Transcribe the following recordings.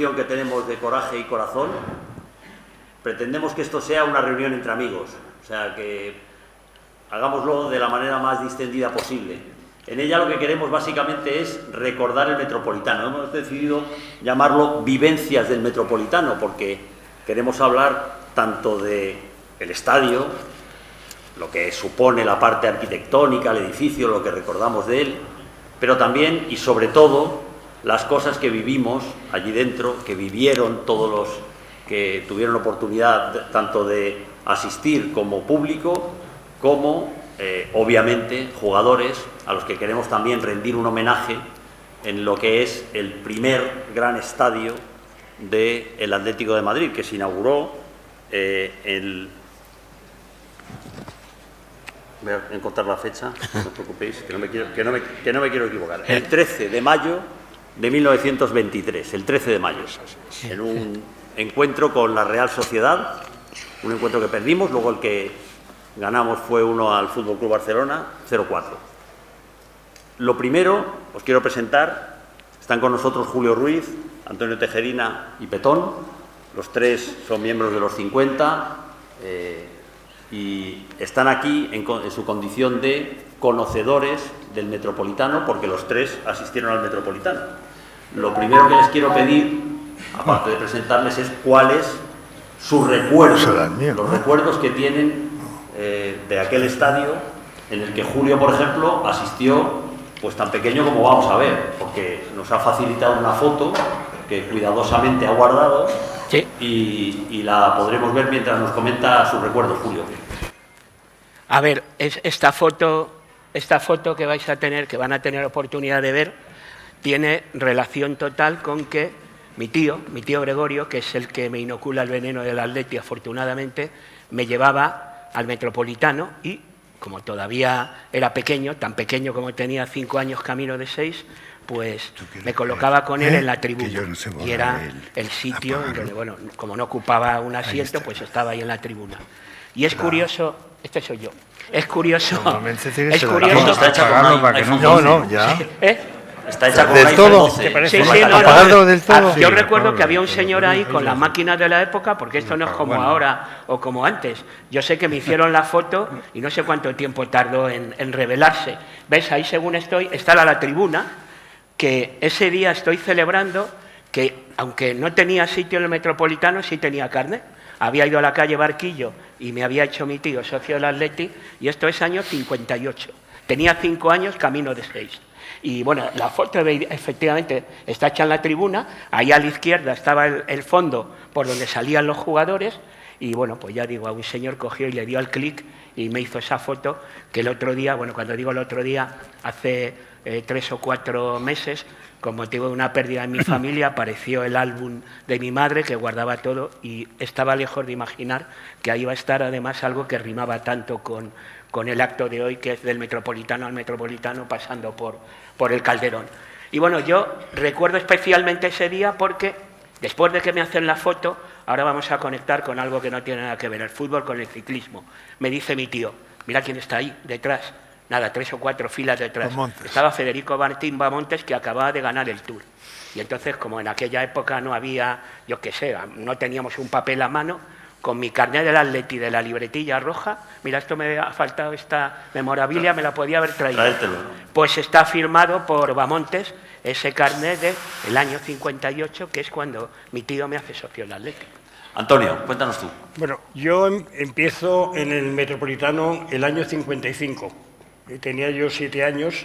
convicción que tenemos de coraje y corazón, pretendemos que esto sea una reunión entre amigos, o sea, que hagámoslo de la manera más distendida posible. En ella lo que queremos básicamente es recordar el Metropolitano. Hemos decidido llamarlo Vivencias del Metropolitano porque queremos hablar tanto del estadio, lo que supone la parte arquitectónica, el edificio, lo que recordamos de él, pero también y sobre todo las cosas que vivimos allí dentro, que vivieron todos los que tuvieron oportunidad tanto de asistir como público, como obviamente jugadores a los que queremos también rendir un homenaje en lo que es el primer gran estadio del Atlético de Madrid, que se inauguró voy a encontrar la fecha, no os preocupéis, que no me quiero equivocar. El 13 de mayo de 1923, el 13 de mayo, en un encuentro con la Real Sociedad, un encuentro que perdimos, luego el que ganamos fue uno al Fútbol Club Barcelona, 0-4. Lo primero, os quiero presentar, están con nosotros Julio Ruiz, Antonio Tejerina y Petón, los tres son miembros de los 50, y están aquí en su condición de conocedores del Metropolitano, porque los tres asistieron al Metropolitano. Lo primero que les quiero pedir, aparte de presentarles, es cuál es su recuerdo, los recuerdos que tienen de aquel estadio en el que Julio, por ejemplo, asistió pues tan pequeño como vamos a ver, porque nos ha facilitado una foto que cuidadosamente ha guardado. Sí. Y la podremos ver mientras nos comenta sus recuerdos, Julio. A ver, esta foto que vais a tener, que van a tener oportunidad de ver, tiene relación total con que mi tío Gregorio, que es el que me inocula el veneno del Atleti, afortunadamente, me llevaba al Metropolitano y, como todavía era pequeño, tan pequeño como tenía 5 años, camino de 6, pues me colocaba con él en la tribuna. Y era el sitio donde, bueno, como no ocupaba un asiento, pues estaba ahí en la tribuna. Y es curioso, este soy yo, es curioso... Es curioso... Está hecha con iPhone 12. No, ya. Está hecha con del todo. Sí, no. Del todo. Yo recuerdo que había un señor ahí con las máquinas de la época, porque esto no es como ahora o como antes. Yo sé que me hicieron la foto y no sé cuánto tiempo tardó en revelarse. ¿Ves? Ahí, según estoy, está la tribuna, que ese día estoy celebrando que, aunque no tenía sitio en el Metropolitano, sí tenía carne. Había ido a la calle Barquillo y me había hecho mi tío socio del Atleti, y esto es año 58. Tenía 5 años, camino de 6. Y bueno, la foto efectivamente está hecha en la tribuna, ahí a la izquierda estaba el fondo por donde salían los jugadores, y bueno, pues ya digo, a un señor cogió y le dio al clic y me hizo esa foto, que el otro día, bueno, cuando digo el otro día, hace 3 o 4 meses, con motivo de una pérdida en mi familia, apareció el álbum de mi madre que guardaba todo, y estaba lejos de imaginar que ahí iba a estar además algo que rimaba tanto con el acto de hoy, que es del Metropolitano al Metropolitano, pasando por el Calderón. Y bueno, yo recuerdo especialmente ese día porque después de que me hacen la foto, ahora vamos a conectar con algo que no tiene nada que ver, el fútbol con el ciclismo. Me dice mi tío, mira quién está ahí detrás. Nada, 3 o 4 filas detrás. Estaba Federico Martín Bamontes, que acababa de ganar el Tour. Y entonces, como en aquella época no había, yo qué sé, no teníamos un papel a mano, con mi carnet del Atleti de la libretilla roja, mira, esto me ha faltado, esta memorabilia, me la podía haber traído. Pues está firmado por Bamontes, ese carnet del año 58, que es cuando mi tío me hace socio del Atleti. Antonio, cuéntanos tú. Bueno, yo empiezo en el Metropolitano el año 55. Tenía yo 7 años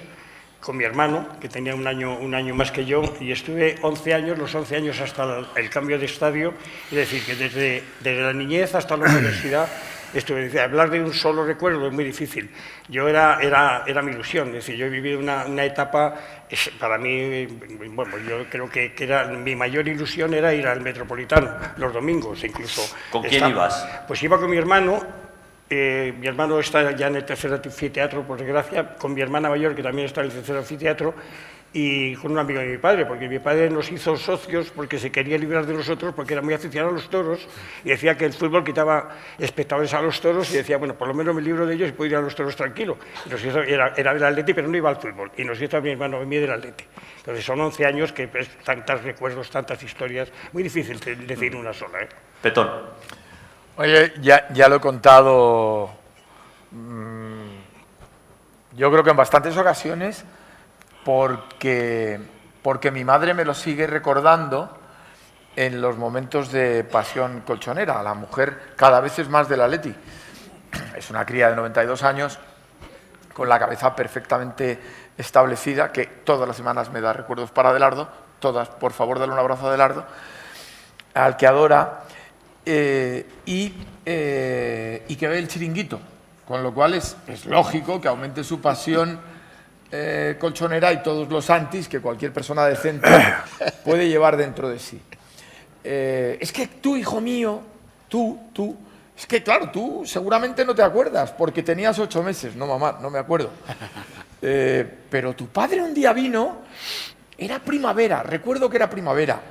con mi hermano, que tenía un año más que yo, y estuve 11 años, los 11 años hasta el cambio de estadio, es decir, que desde la niñez hasta la universidad estuve. Hablar de un solo recuerdo es muy difícil. Yo era mi ilusión, es decir, yo he vivido una etapa, para mí, bueno, yo creo que era mi mayor ilusión era ir al Metropolitano los domingos, incluso. ¿Con quién ibas? Pues iba con mi hermano. Mi hermano está ya en el tercer anfiteatro, por desgracia, con mi hermana mayor, que también está en el tercer anfiteatro, y con un amigo de mi padre, porque mi padre nos hizo socios porque se quería librar de nosotros, porque era muy aficionado a los toros, y decía que el fútbol quitaba espectadores a los toros, y decía, bueno, por lo menos me libro de ellos y puedo ir a los toros tranquilo. Y nos hizo, era del Atleti, pero no iba al fútbol, y nos hizo a mi hermano a mí del Atleti. Entonces son 11 años que pues, tantos recuerdos, tantas historias, muy difícil decir una sola. Petón. Oye, ya lo he contado, yo creo que en bastantes ocasiones, porque mi madre me lo sigue recordando en los momentos de pasión colchonera. La mujer cada vez es más del Atleti. Es una cría de 92 años, con la cabeza perfectamente establecida, que todas las semanas me da recuerdos para Adelardo, todas, por favor, dale un abrazo a Adelardo, al que adora, y que ve el Chiringuito, con lo cual es lógico que aumente su pasión colchonera y todos los antis que cualquier persona decente puede llevar dentro de sí. Es que tú, hijo mío, tú, es que claro, tú seguramente no te acuerdas porque tenías 8 meses, no mamá, no me acuerdo. Pero tu padre un día vino, era primavera, recuerdo que era primavera,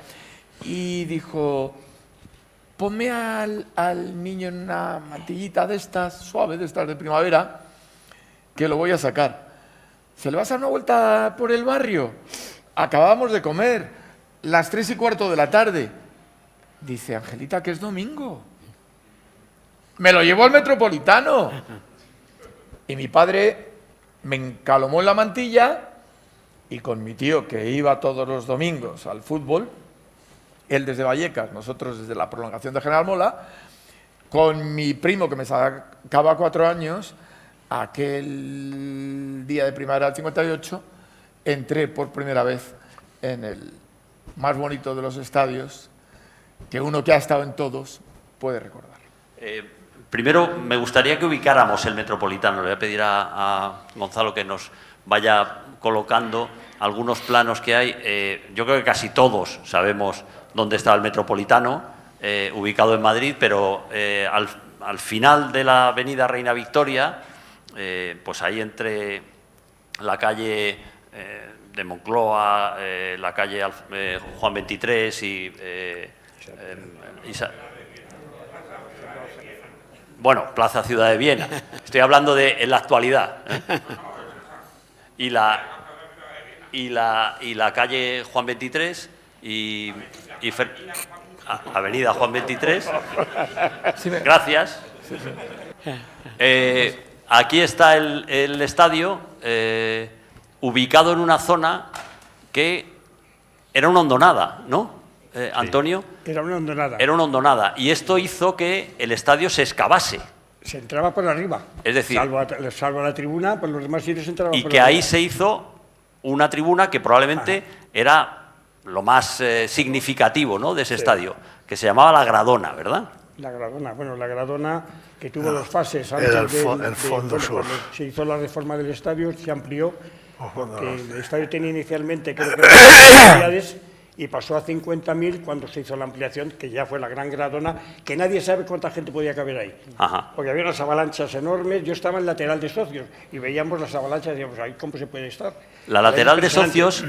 y dijo, ponme al niño en una mantillita de estas, suave, de estas de primavera, que lo voy a sacar. ¿Se le vas a dar una vuelta por el barrio? Acabamos de comer, las 3:15 de la tarde. Dice, Angelita, que es domingo. Me lo llevó al Metropolitano. Y mi padre me encalomó en la mantilla y con mi tío, que iba todos los domingos al fútbol, él desde Vallecas, nosotros desde la prolongación de General Mola, con mi primo que me sacaba 4 años, aquel día de primavera del 58, entré por primera vez en el más bonito de los estadios, que uno que ha estado en todos puede recordar. Primero, me gustaría que ubicáramos el Metropolitano. Le voy a pedir a Gonzalo que nos vaya colocando algunos planos que hay. Yo creo que casi todos sabemos dónde está el Metropolitano, ubicado en Madrid, pero al final de la avenida Reina Victoria, pues ahí entre la calle de Moncloa, la calle Juan 23 y bueno, Plaza Ciudad de Viena. Estoy hablando de en la actualidad. Y la calle Juan 23 y Avenida Juan 23. Gracias. Aquí está el estadio, ubicado en una zona que era una hondonada, ¿no? Antonio. Era una hondonada. Era una hondonada. Y esto hizo que el estadio se excavase. Se entraba por arriba. Es decir, salvo la tribuna, pues los demás sitios entraban por arriba. Y que ahí se hizo una tribuna que probablemente era lo más significativo, ¿no?, de ese estadio, que se llamaba La Gradona, ¿verdad? La Gradona, bueno, la Gradona que tuvo 2 fases. Antes era el fondo sur. Cuando se hizo la reforma del estadio, se amplió, que el estadio tenía inicialmente, creo que unidades, y pasó a 50.000 cuando se hizo la ampliación, que ya fue la Gran Gradona, que nadie sabe cuánta gente podía caber ahí. Ajá. Porque había unas avalanchas enormes. Yo estaba en lateral de socios y veíamos las avalanchas y decíamos, ¿ahí cómo se puede estar? La lateral de socios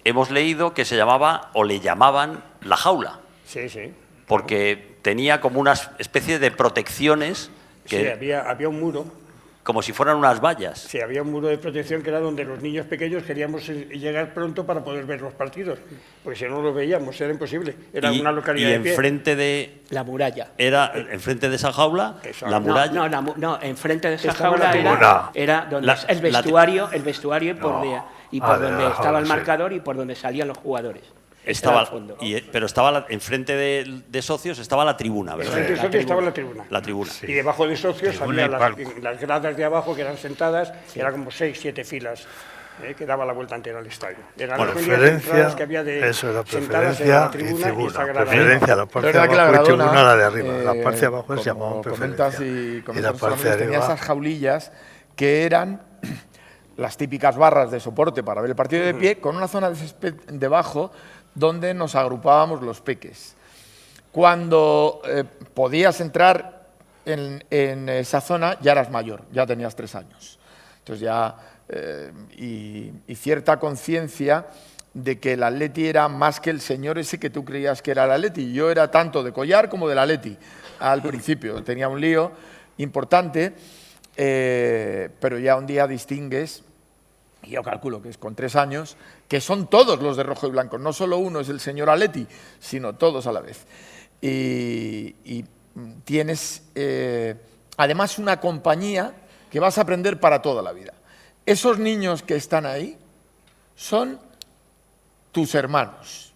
hemos leído que se llamaba, o le llamaban, La Jaula. Sí, sí. Porque tenía como una especie de protecciones. Que, sí, había un muro. Como si fueran unas vallas. Sí, había un muro de protección que era donde los niños pequeños queríamos llegar pronto para poder ver los partidos, porque si no los veíamos era imposible. Era una localidad de pie. Y enfrente de la muralla. Era enfrente de esa jaula, la muralla. No, enfrente de esa jaula era donde el vestuario y por donde estaba el marcador y por donde salían los jugadores. Pero estaba enfrente de socios estaba la tribuna, ¿verdad? Enfrente de socios estaba la tribuna. La tribuna. Sí. Y debajo de socios había las gradas de abajo que eran sentadas, eran como 6, 7 filas, que daba la vuelta entera al estadio. Eran las preferencia, que había eso era sentadas en preferencia la tribuna y esa grada. Preferencia, la parte de abajo y tribuna la de arriba. La parte de abajo se llamaba preferencia. Y la parte de arriba tenía esas jaulillas que eran las típicas barras de soporte para ver el partido de pie, con una zona de césped debajo donde nos agrupábamos los peques. Cuando podías entrar en esa zona, ya eras mayor, ya tenías 3 años. Entonces ya y cierta conciencia de que el Atleti era más que el señor ese que tú creías que era el Atleti. Yo era tanto de Collar como del Atleti al principio. Tenía un lío importante, pero ya un día distingues, y yo calculo que es con 3 años, que son todos los de rojo y blanco. No solo uno es el señor Atleti, sino todos a la vez. Y tienes además una compañía que vas a aprender para toda la vida. Esos niños que están ahí son tus hermanos.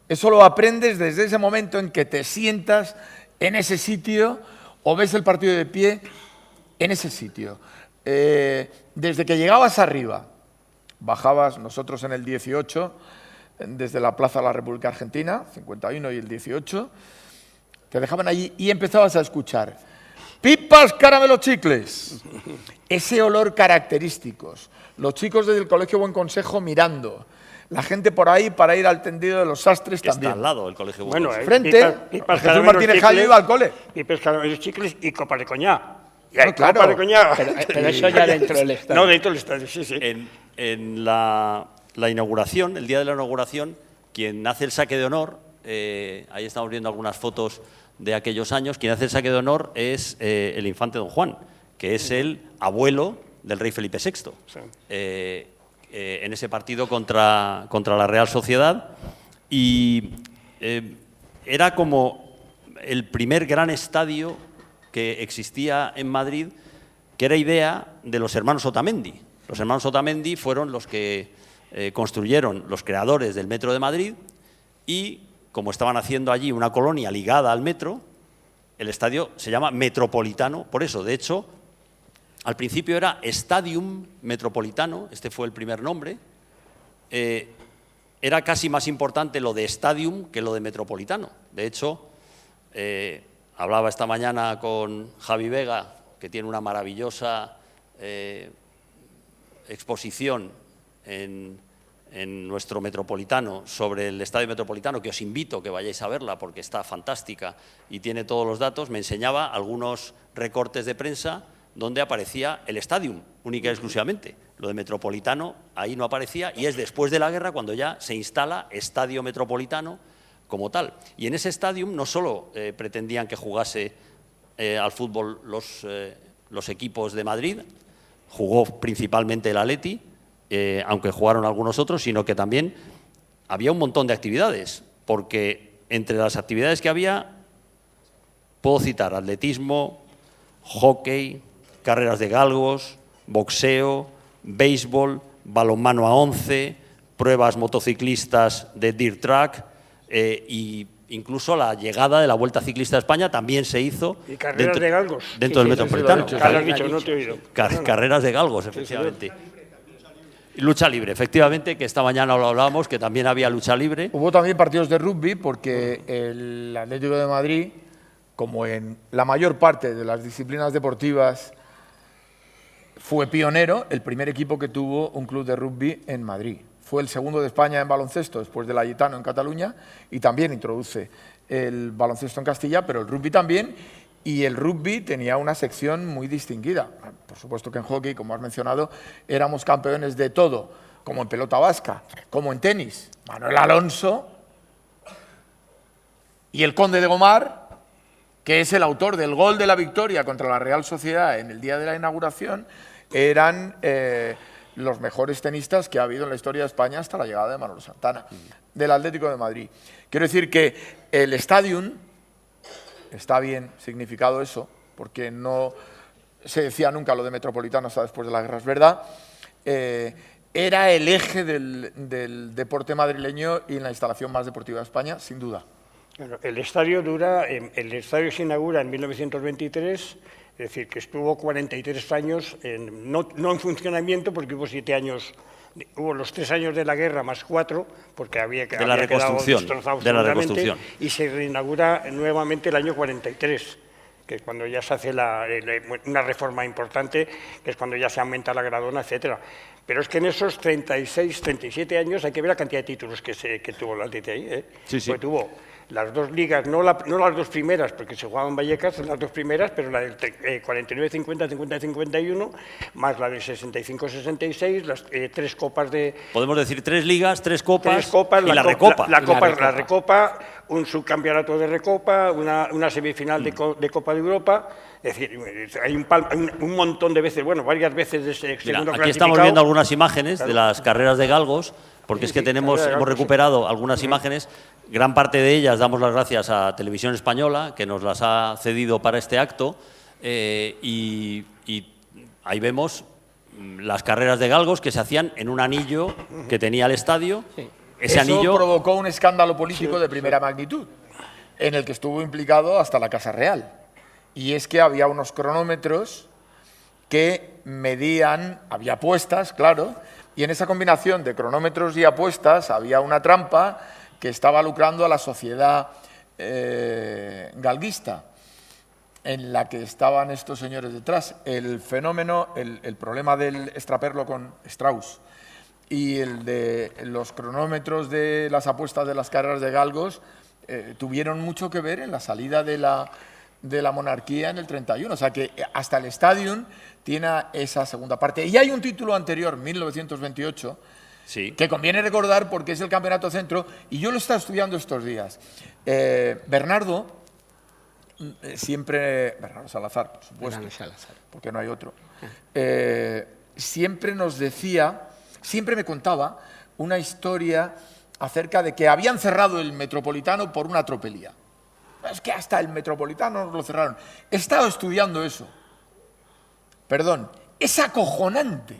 Eso lo aprendes desde ese momento en que te sientas en ese sitio o ves el partido de pie en ese sitio. Desde que llegabas arriba, bajabas, nosotros en el 18, desde la Plaza de la República Argentina, 51 y el 18, te dejaban allí y empezabas a escuchar pipas, caramelos, chicles. Ese olor característicos. Los chicos desde el Colegio Buen Consejo mirando. La gente por ahí para ir al tendido de los sastres que también. Está al lado del Colegio Buen Consejo. Frente, Jesús Martínez Jallo iba al cole. Pipas, caramelos, chicles y copas de coñac. No, claro. Copas de coñac. Pero eso ya dentro del estadio. No, dentro del estadio, sí. En la inauguración, el día de la inauguración, quien hace el saque de honor, ahí estamos viendo algunas fotos de aquellos años, quien hace el saque de honor es el infante Don Juan, que es el abuelo del rey Felipe VI. Sí. En ese partido contra la Real Sociedad, y era como el primer gran estadio que existía en Madrid, que era idea de los hermanos Otamendi. Los hermanos Otamendi fueron los que construyeron, los creadores del Metro de Madrid, y como estaban haciendo allí una colonia ligada al metro, el estadio se llama Metropolitano, por eso. De hecho, al principio era Stadium Metropolitano, este fue el primer nombre. Era casi más importante lo de Stadium que lo de Metropolitano. De hecho, hablaba esta mañana con Javi Vega, que tiene una maravillosa exposición en nuestro Metropolitano sobre el Estadio Metropolitano, que os invito a que vayáis a verla porque está fantástica y tiene todos los datos. Me enseñaba algunos recortes de prensa donde aparecía el Stadium, única y exclusivamente. Lo de Metropolitano ahí no aparecía, y es después de la guerra cuando ya se instala Estadio Metropolitano como tal. Y en ese Stadium no solo pretendían que jugase al fútbol los equipos de Madrid, jugó principalmente el Atleti, aunque jugaron algunos otros, sino que también había un montón de actividades, porque entre las actividades que había, puedo citar atletismo, hockey, carreras de galgos, boxeo, béisbol, balonmano a 11, pruebas motociclistas de dirt track, y incluso la llegada de la Vuelta Ciclista a España también se hizo ¿Y carreras de galgos? Dentro del Metropolitano. No te he oído. Carreras de galgos, efectivamente. Lucha libre, efectivamente, que esta mañana lo hablábamos, que también había lucha libre. Hubo también partidos de rugby, porque el Atlético de Madrid, como en la mayor parte de las disciplinas deportivas, fue pionero, el primer equipo que tuvo un club de rugby en Madrid. Fue el segundo de España en baloncesto, después del Layetano en Cataluña, y también introduce el baloncesto en Castilla, pero el rugby también. Y el rugby tenía una sección muy distinguida. Por supuesto que en hockey, como has mencionado, éramos campeones de todo, como en pelota vasca, como en tenis. Manuel Alonso y el Conde de Gomar, que es el autor del gol de la victoria contra la Real Sociedad en el día de la inauguración, eran los mejores tenistas que ha habido en la historia de España hasta la llegada de Manolo Santana, del Atlético de Madrid. Quiero decir que el Stadium, está bien significado eso, porque no se decía nunca lo de Metropolitano hasta después de la guerra, es verdad, era el eje del deporte madrileño y la instalación más deportiva de España, sin duda. El estadio se inaugura en 1923, es decir, que estuvo 43 años, no en funcionamiento, porque hubo 7 años, hubo los 3 años de la guerra más 4, porque había quedado destrozado absolutamente, y se reinaugura nuevamente el año 43, que es cuando ya se hace una reforma importante, que es cuando ya se aumenta la gradona, etcétera. Pero es que en esos 36, 37 años hay que ver la cantidad de títulos que tuvo el Atleti ahí, ¿eh? Sí, sí. Pues tuvo las dos ligas, no las dos primeras, porque se jugaban en Vallecas, son las dos primeras, pero la del 49-50, 50-51, más la del 65-66, las tres copas de... Podemos decir 3 ligas, 3 copas, y la recopa. La recopa, un subcampeonato de recopa, una semifinal de Copa de Europa. Es decir, hay un montón de veces, bueno, varias veces de segundo clasificado. Aquí estamos viendo algunas imágenes de las carreras de galgos, porque es que hemos recuperado algunas imágenes. Gran parte de ellas damos las gracias a Televisión Española, que nos las ha cedido para este acto, y ahí vemos las carreras de galgos que se hacían en un anillo que tenía el estadio. Sí. Eso provocó un escándalo político de primera magnitud, en el que estuvo implicado hasta la Casa Real. Y es que había unos cronómetros que medían, había apuestas, claro, y en esa combinación de cronómetros y apuestas había una trampa que estaba lucrando a la sociedad galguista, en la que estaban estos señores detrás. El fenómeno, el problema del extraperlo con Strauss y el de los cronómetros de las apuestas de las carreras de galgos tuvieron mucho que ver en la salida de la monarquía en el 31. O sea que hasta el Stadium tiene esa segunda parte. Y hay un título anterior, 1928, sí, que conviene recordar porque es el Campeonato Centro, y yo lo he estado estudiando estos días. Bernardo Salazar, por supuesto, porque no hay otro, siempre nos decía, siempre me contaba una historia acerca de que habían cerrado el Metropolitano por una tropelía. Es que hasta el Metropolitano nos lo cerraron. He estado estudiando eso. Perdón, es acojonante.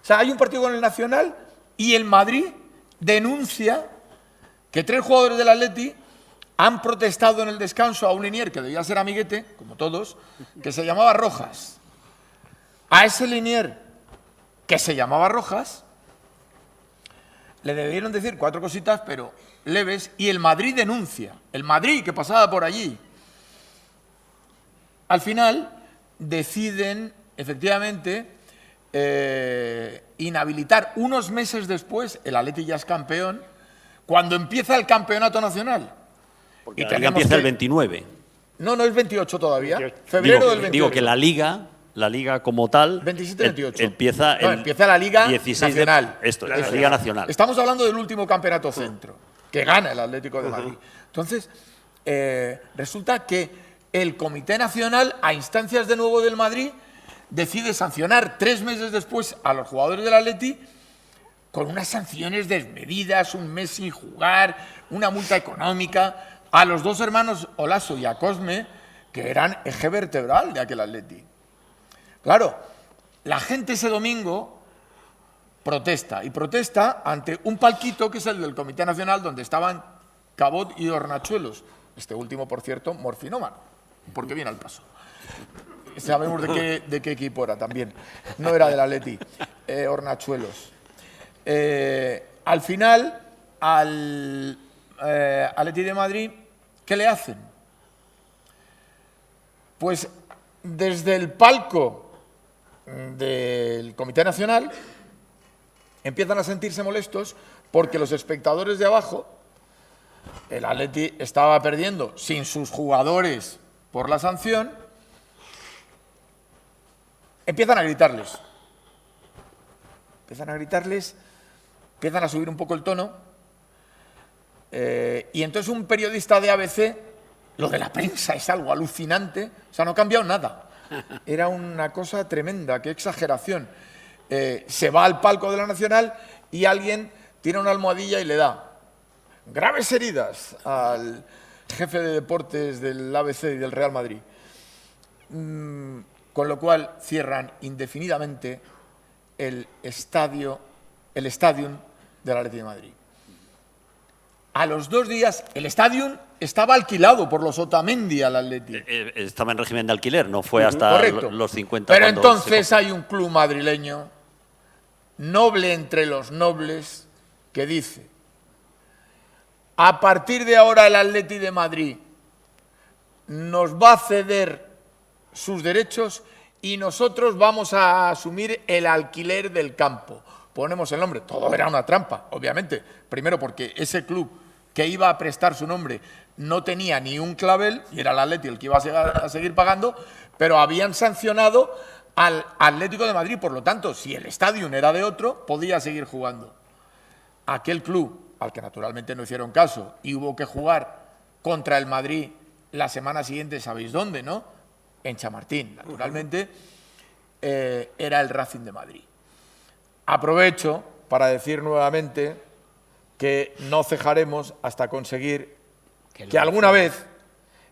O sea, hay un partido con el Nacional y el Madrid denuncia que 3 jugadores del Atleti han protestado en el descanso a un linier que debía ser amiguete, como todos, que se llamaba Rojas. A ese linier que se llamaba Rojas le debieron decir 4 cositas, pero leves, y el Madrid denuncia. El Madrid, que pasaba por allí. Al final deciden, efectivamente, inhabilitar unos meses después, el Atleti ya es campeón, cuando empieza el campeonato nacional. Porque la Liga empieza el 29. No, no es 28 todavía. Febrero del 28. Digo que la Liga como tal 27-28. Empieza la Liga 16 Nacional. La Liga Nacional. Estamos hablando del último campeonato centro, que gana el Atlético de Madrid. Entonces, resulta que el Comité Nacional, a instancias de nuevo del Madrid, decide sancionar 3 meses después a los jugadores del Atleti con unas sanciones desmedidas, un mes sin jugar, una multa económica, a los 2 hermanos Olaso y a Cosme, que eran eje vertebral de aquel Atleti. Claro, la gente ese domingo protesta, y protesta ante un palquito que es el del Comité Nacional, donde estaban Cabot y Hornachuelos. Este último, por cierto, morfinómano, porque viene al paso. Sabemos de qué equipo era también. No era del Atleti, Hornachuelos. Al final, al Atleti de Madrid, ¿qué le hacen? Pues desde el palco del Comité Nacional empiezan a sentirse molestos porque los espectadores de abajo, el Atleti estaba perdiendo sin sus jugadores por la sanción, empiezan a gritarles. Empiezan a subir un poco el tono, y entonces un periodista de ABC, lo de la prensa es algo alucinante, o sea, no ha cambiado nada. Era una cosa tremenda, qué exageración. Se va al palco de la Nacional y alguien tira una almohadilla y le da graves heridas al jefe de deportes del ABC y del Real Madrid. Con lo cual cierran indefinidamente el Stadium del Atleti de Madrid. A los 2 días, el Stadium estaba alquilado por los Otamendi al Atleti. Estaba en régimen de alquiler, no fue hasta los 50. Pero entonces hay un club madrileño, noble entre los nobles, que dice: a partir de ahora el Atleti de Madrid nos va a ceder sus derechos y nosotros vamos a asumir el alquiler del campo. Ponemos el nombre. Todo era una trampa, obviamente. Primero porque ese club que iba a prestar su nombre no tenía ni un clavel, y era el Atleti el que iba a seguir pagando, pero habían sancionado al Atlético de Madrid. Por lo tanto, si el estadio era de otro, podía seguir jugando. Aquel club, al que naturalmente no hicieron caso, y hubo que jugar contra el Madrid la semana siguiente, ¿sabéis dónde, no? En Chamartín, naturalmente, era el Racing de Madrid. Aprovecho para decir nuevamente que no cejaremos hasta conseguir que alguna vez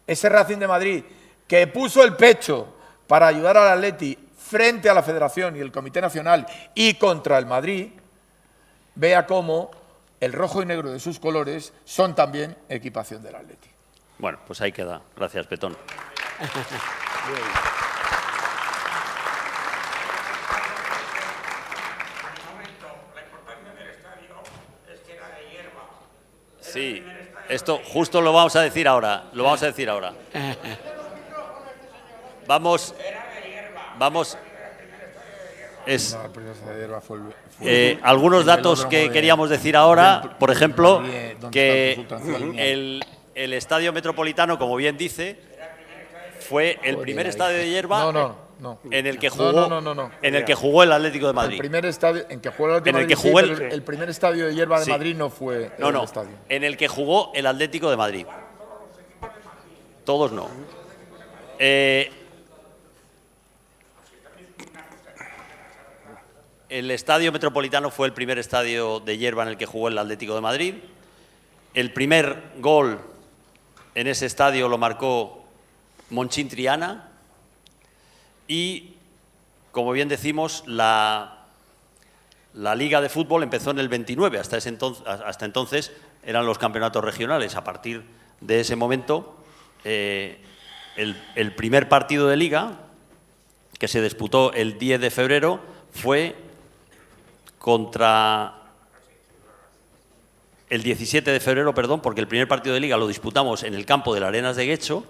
ese Racing de Madrid, que puso el pecho para ayudar al Atleti frente a la Federación y el Comité Nacional y contra el Madrid, vea cómo el rojo y negro de sus colores son también equipación del Atleti. Bueno, pues ahí queda. Gracias, Petón. Sí, esto justo lo vamos a decir ahora. Lo vamos a decir ahora. Vamos. Algunos datos que queríamos decir ahora, por ejemplo, que el Estadio Metropolitano, como bien dice, fue el primer estadio de hierba en el que jugó el Atlético de Madrid. El primer estadio en que jugó el Atlético de Madrid, el primer estadio de hierba de Madrid no fue el estadio. En el que jugó el Atlético de Madrid. Todos no. El Estadio Metropolitano fue el primer estadio de hierba en el que jugó el Atlético de Madrid. El primer gol en ese estadio lo marcó Monchín Triana y, como bien decimos, la Liga de Fútbol empezó en el 29. Hasta entonces eran los campeonatos regionales. A partir de ese momento, el primer partido de Liga, que se disputó el 10 de febrero, fue contra el 17 de febrero, perdón, porque el primer partido de Liga lo disputamos en el campo de las Arenas de Guecho,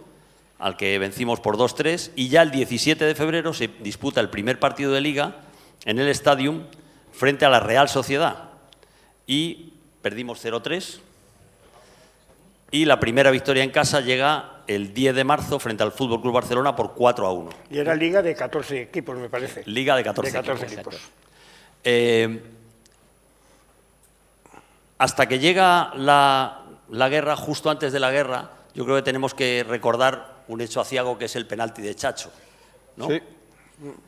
al que vencimos por 2-3, y ya el 17 de febrero se disputa el primer partido de Liga en el Stadium frente a la Real Sociedad y perdimos 0-3, y la primera victoria en casa llega el 10 de marzo frente al Fútbol Club Barcelona por 4-1. Y era liga de 14 equipos, me parece. Liga de 14 equipos. Hasta que llega la guerra, justo antes de la guerra, yo creo que tenemos que recordar un hecho aciago, que es el penalti de Chacho, ¿no? Sí.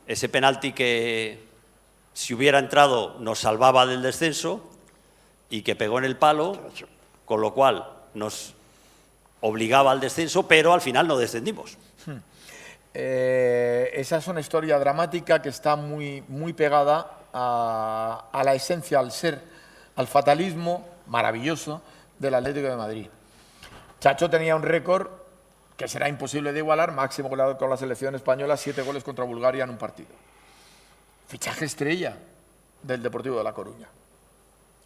Ese penalti que, si hubiera entrado, nos salvaba del descenso y que pegó en el palo, con lo cual nos obligaba al descenso, pero al final no descendimos. Esa es una historia dramática que está muy, muy pegada a la esencia, al fatalismo maravilloso del Atlético de Madrid. Chacho tenía un récord que será imposible de igualar, máximo con la selección española, 7 goles contra Bulgaria en un partido. Fichaje estrella del Deportivo de La Coruña.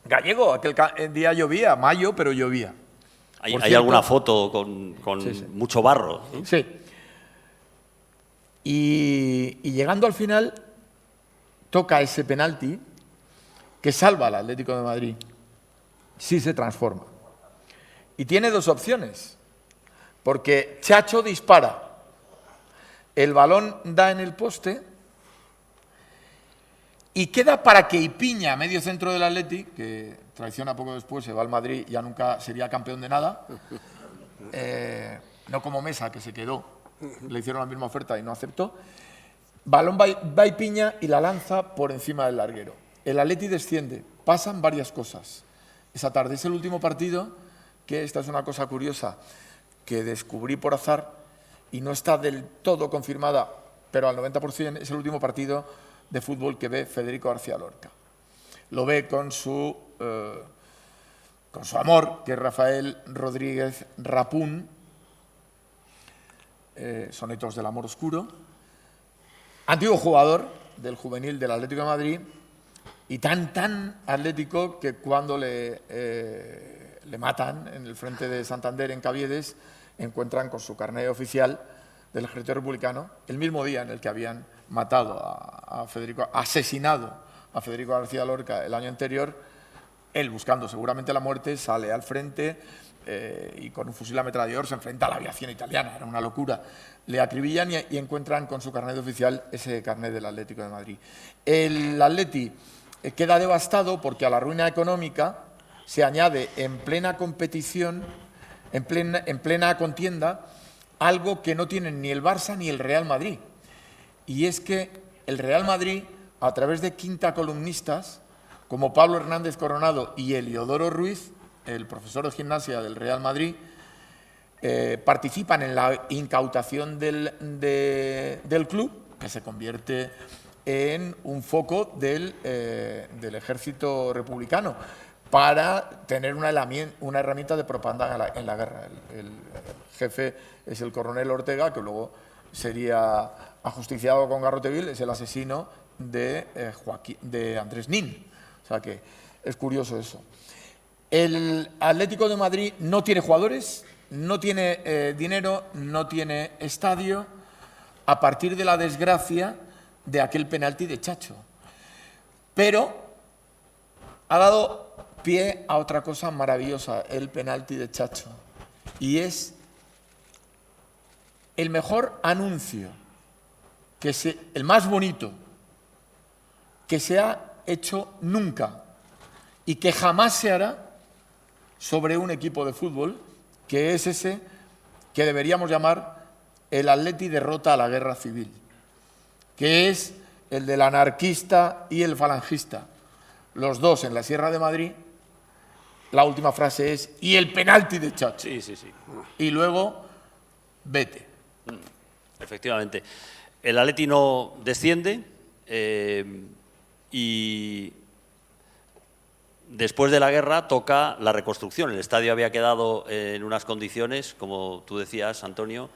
Gallego, aquel día llovía, mayo, pero llovía. Hay alguna foto con sí. Mucho barro. Sí. Y llegando al final, toca ese penalti que salva al Atlético de Madrid. Sí se transforma. Y tiene dos opciones, porque Chacho dispara, el balón da en el poste y queda para que Ipiña, medio centro del Atleti, que traiciona poco después, se va al Madrid, ya nunca sería campeón de nada, no como Mesa, que se quedó, le hicieron la misma oferta y no aceptó. Balón va Ipiña y la lanza por encima del larguero. El Atleti desciende, pasan varias cosas. Esa tarde es el último partido, que esta es una cosa curiosa que descubrí por azar y no está del todo confirmada, pero al 90% es el último partido de fútbol que ve Federico García Lorca. Lo ve con su amor, que es Rafael Rodríguez Rapún, Sonetos del Amor Oscuro, antiguo jugador del juvenil del Atlético de Madrid y tan atlético que cuando le matan en el frente de Santander, en Caviedes, encuentran con su carnet oficial del ejército republicano el mismo día en el que habían asesinado a Federico García Lorca el año anterior. Él, buscando seguramente la muerte, sale al frente y con un fusil ametrallador se enfrenta a la aviación italiana, era una locura. Le acribillan y encuentran con su carnet oficial ese carnet del Atlético de Madrid. El Atleti queda devastado porque a la ruina económica se añade en plena competición, en plena contienda, algo que no tienen ni el Barça ni el Real Madrid. Y es que el Real Madrid, a través de quinta columnistas, como Pablo Hernández Coronado y Eliodoro Ruiz, el profesor de gimnasia del Real Madrid, participan en la incautación del club, que se convierte en un foco del ejército republicano, para tener una herramienta de propaganda en la guerra. El jefe es el coronel Ortega, que luego sería ajusticiado con garrote vil, es el asesino de Andrés Nin. O sea que es curioso eso. El Atlético de Madrid no tiene jugadores, no tiene dinero, no tiene estadio, a partir de la desgracia de aquel penalti de Chacho. Pero ha dado pie a otra cosa maravillosa, el penalti de Chacho. Y es el mejor anuncio, el más bonito, que se ha hecho nunca y que jamás se hará sobre un equipo de fútbol, que es ese que deberíamos llamar el Atleti derrota a la guerra civil, que es el del anarquista y el falangista, los dos en la Sierra de Madrid. La última frase es "y el penalti de Chacho". Sí, sí, sí. Y luego, vete. Efectivamente. El Atleti no desciende y después de la guerra toca la reconstrucción. El estadio había quedado en unas condiciones, como tú decías, Antonio,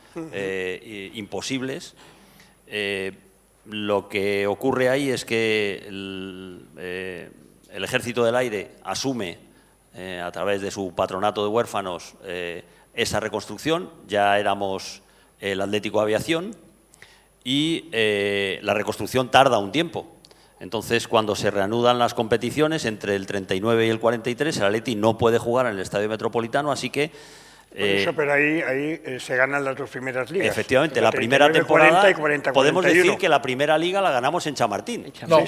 imposibles. Lo que ocurre ahí es que el Ejército del Aire asume, a través de su patronato de huérfanos, esa reconstrucción. Ya éramos el Atlético de Aviación y la reconstrucción tarda un tiempo. Entonces, cuando se reanudan las competiciones entre el 39 y el 43, el Atleti no puede jugar en el Estadio Metropolitano, así que... pero ahí se ganan las dos primeras ligas. Efectivamente, la primera temporada, 40, podemos decir que la primera liga la ganamos en Chamartín. No.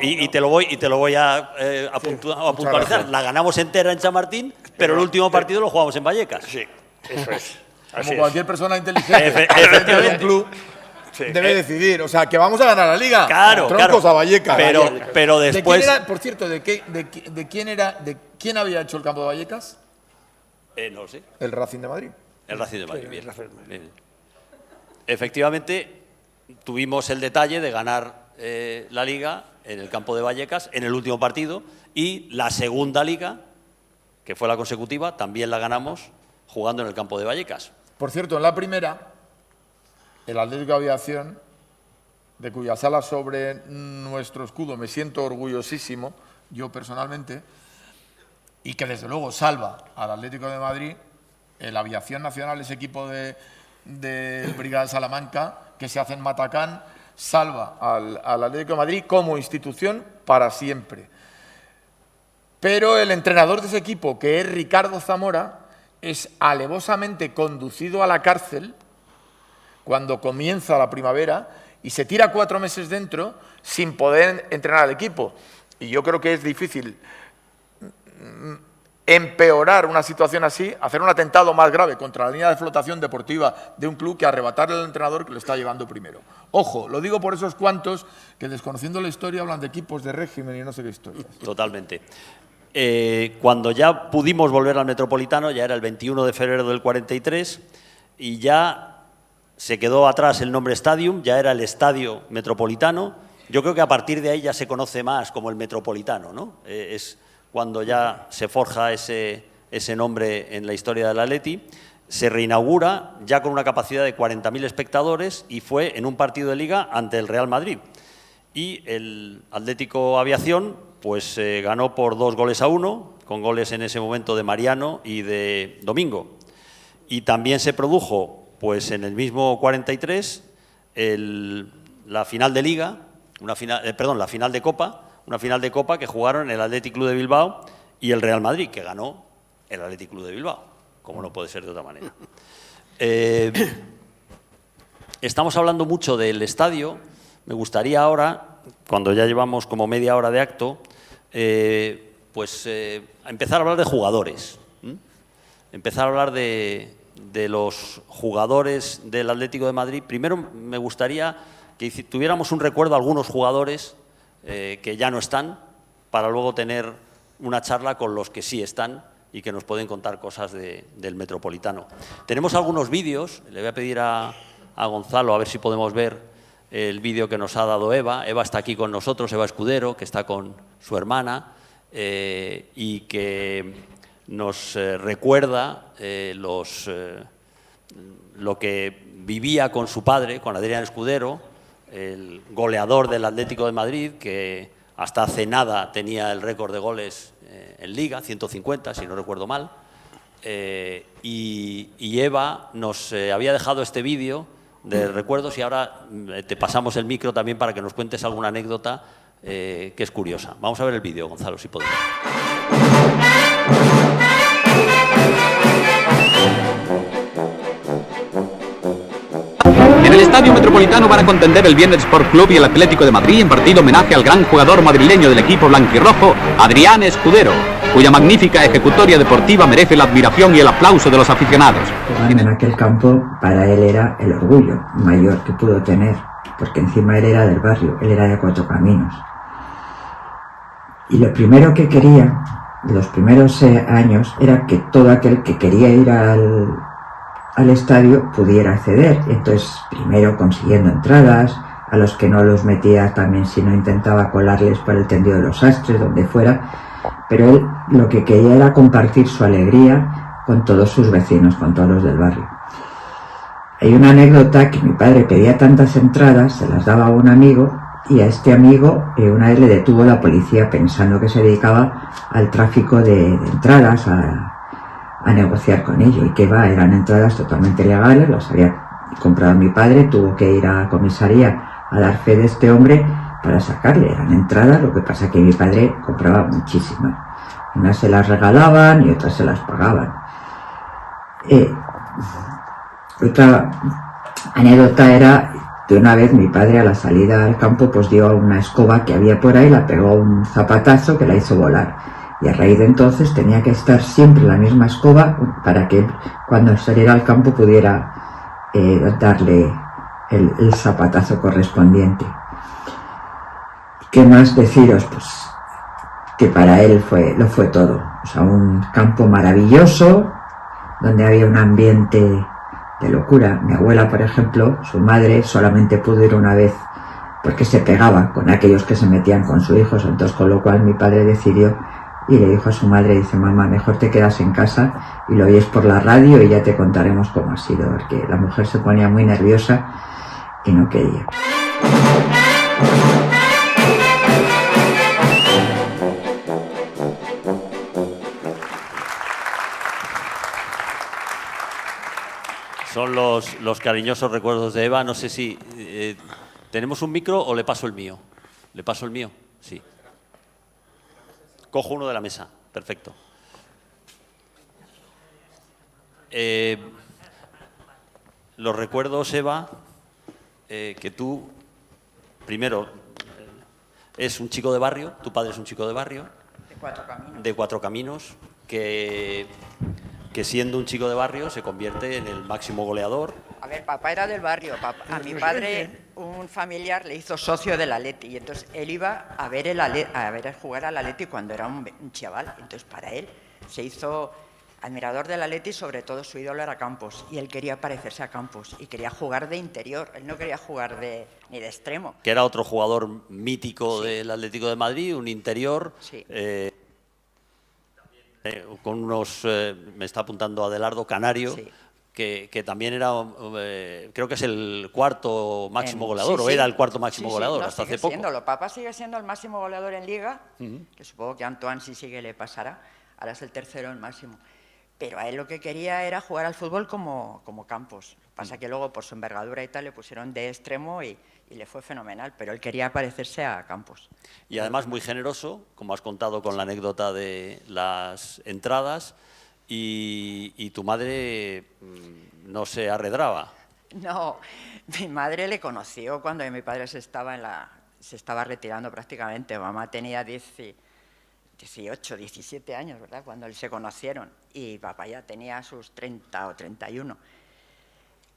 Y te lo voy a puntualizar. La ganamos entera en Chamartín, pero el último partido lo jugamos en Vallecas. Sí, eso es. Como cualquier persona inteligente de un club debe decidir. O sea, que vamos a ganar la liga. Troncos a Vallecas. Pero después... ¿De quién era, por cierto, de quién había hecho el campo de Vallecas? No lo sé. El Racing de Madrid. El Racing de Madrid, bien. Efectivamente, tuvimos el detalle de ganar la Liga en el campo de Vallecas en el último partido, y la segunda Liga, que fue la consecutiva, también la ganamos jugando en el campo de Vallecas. Por cierto, en la primera, el Atlético de Aviación, de cuya sala sobre nuestro escudo me siento orgullosísimo, yo personalmente, y que desde luego salva al Atlético de Madrid. La Aviación Nacional, ese equipo de Brigada de Salamanca, que se hace en Matacán, salva al Atlético de Madrid como institución para siempre. Pero el entrenador de ese equipo, que es Ricardo Zamora, es alevosamente conducido a la cárcel cuando comienza la primavera y se tira 4 meses dentro sin poder entrenar al equipo. Y yo creo que es difícil empeorar una situación así, hacer un atentado más grave contra la línea de flotación deportiva de un club, que arrebatarle al entrenador que lo está llevando primero. Ojo, lo digo por esos cuantos que, desconociendo la historia, hablan de equipos de régimen y no sé qué historias. Totalmente. Cuando ya pudimos volver al Metropolitano, ya era el 21 de febrero del 43, y ya se quedó atrás el nombre Stadium, ya era el Estadio Metropolitano. Yo creo que a partir de ahí ya se conoce más como el Metropolitano, ¿no? Es cuando ya se forja ese nombre en la historia del Atleti. Se reinaugura ya con una capacidad de 40.000 espectadores y fue en un partido de Liga ante el Real Madrid. Y el Atlético Aviación pues ganó por 2-1, con goles en ese momento de Mariano y de Domingo. Y también se produjo pues en el mismo 43 la final de Liga, la final de Copa, una final de Copa que jugaron el Athletic Club de Bilbao y el Real Madrid, que ganó el Athletic Club de Bilbao, como no puede ser de otra manera. Estamos hablando mucho del estadio. Me gustaría ahora, cuando ya llevamos como media hora de acto, empezar a hablar de jugadores. Empezar a hablar de los jugadores del Atlético de Madrid. Primero me gustaría que tuviéramos un recuerdo a algunos jugadores que ya no están, para luego tener una charla con los que sí están y que nos pueden contar cosas del Metropolitano. Tenemos algunos vídeos, le voy a pedir a Gonzalo a ver si podemos ver el vídeo que nos ha dado Eva. Eva está aquí con nosotros, Eva Escudero, que está con su hermana y que nos recuerda lo que vivía con su padre, con Adrián Escudero, el goleador del Atlético de Madrid, que hasta hace nada tenía el récord de goles en Liga, 150, si no recuerdo mal. Y Eva nos había dejado este vídeo de recuerdos y ahora te pasamos el micro también para que nos cuentes alguna anécdota que es curiosa. Vamos a ver el vídeo, Gonzalo, si podemos. En el Estadio Metropolitano van a contender el Viernes Sport Club y el Atlético de Madrid en partido homenaje al gran jugador madrileño del equipo blanquirrojo, Adrián Escudero, cuya magnífica ejecutoria deportiva merece la admiración y el aplauso de los aficionados. En aquel campo para él era el orgullo mayor que pudo tener, porque encima él era del barrio, él era de Cuatro Caminos. Y lo primero que quería, los primeros años, era que todo aquel que quería ir al estadio pudiera acceder. Entonces, primero consiguiendo entradas, a los que no los metía también, si no intentaba colarles por el tendido de los Sastres, donde fuera. Pero él lo que quería era compartir su alegría con todos sus vecinos, con todos los del barrio. Hay una anécdota que mi padre pedía tantas entradas, se las daba a un amigo, y a este amigo una vez le detuvo la policía pensando que se dedicaba al tráfico de entradas, a negociar con ello, y que eran entradas totalmente legales, las había comprado mi padre, tuvo que ir a comisaría a dar fe de este hombre para sacarle, eran entradas, lo que pasa que mi padre compraba muchísimas, unas se las regalaban y otras se las pagaban. Otra anécdota era de una vez mi padre a la salida al campo pues dio a una escoba que había por ahí, la pegó un zapatazo que la hizo volar. Y a raíz de entonces tenía que estar siempre la misma escoba para que cuando saliera al campo pudiera darle el zapatazo correspondiente. ¿Qué más deciros? Pues que para él lo fue todo. O sea, un campo maravilloso, donde había un ambiente de locura. Mi abuela, por ejemplo, su madre solamente pudo ir una vez porque se pegaba con aquellos que se metían con sus hijos. Entonces, con lo cual mi padre decidió y le dijo a su madre, dice, mamá, mejor te quedas en casa y lo oyes por la radio y ya te contaremos cómo ha sido, porque la mujer se ponía muy nerviosa y no quería. Son los cariñosos recuerdos de Eva. No sé si tenemos un micro o le paso el mío. ¿Le paso el mío? Sí. Cojo uno de la mesa. Perfecto. Los recuerdos, Eva, que tú, primero, es un chico de barrio, tu padre es un chico de barrio. De Cuatro Caminos, que siendo un chico de barrio se convierte en el máximo goleador. A ver, papá era del barrio. A mi padre, un familiar le hizo socio del Atleti y entonces él iba a ver jugar al Atleti cuando era un chaval. Entonces para él se hizo admirador del Atleti, sobre todo su ídolo era Campos y él quería parecerse a Campos y quería jugar de interior. Él no quería jugar ni de extremo. Que era otro jugador mítico del Atlético de Madrid, un interior. Sí. Con unos, me está apuntando Adelardo, canario, sí. que también era, creo que es el cuarto máximo goleador, o era el cuarto máximo goleador hasta hace poco. Papá sigue siendo el máximo goleador en Liga, que supongo que a Antoine si sigue le pasará, ahora es el tercero el máximo. Pero a él lo que quería era jugar al fútbol como Campos. Pasa que luego por su envergadura y tal le pusieron de extremo y le fue fenomenal, pero él quería parecerse a Campos. Y además muy generoso, como has contado con la anécdota de las entradas, y tu madre no se arredraba. No, mi madre le conoció cuando mi padre se estaba retirando prácticamente. Mamá tenía 18, 17 años, ¿verdad?, cuando se conocieron, y papá ya tenía sus 30 o 31.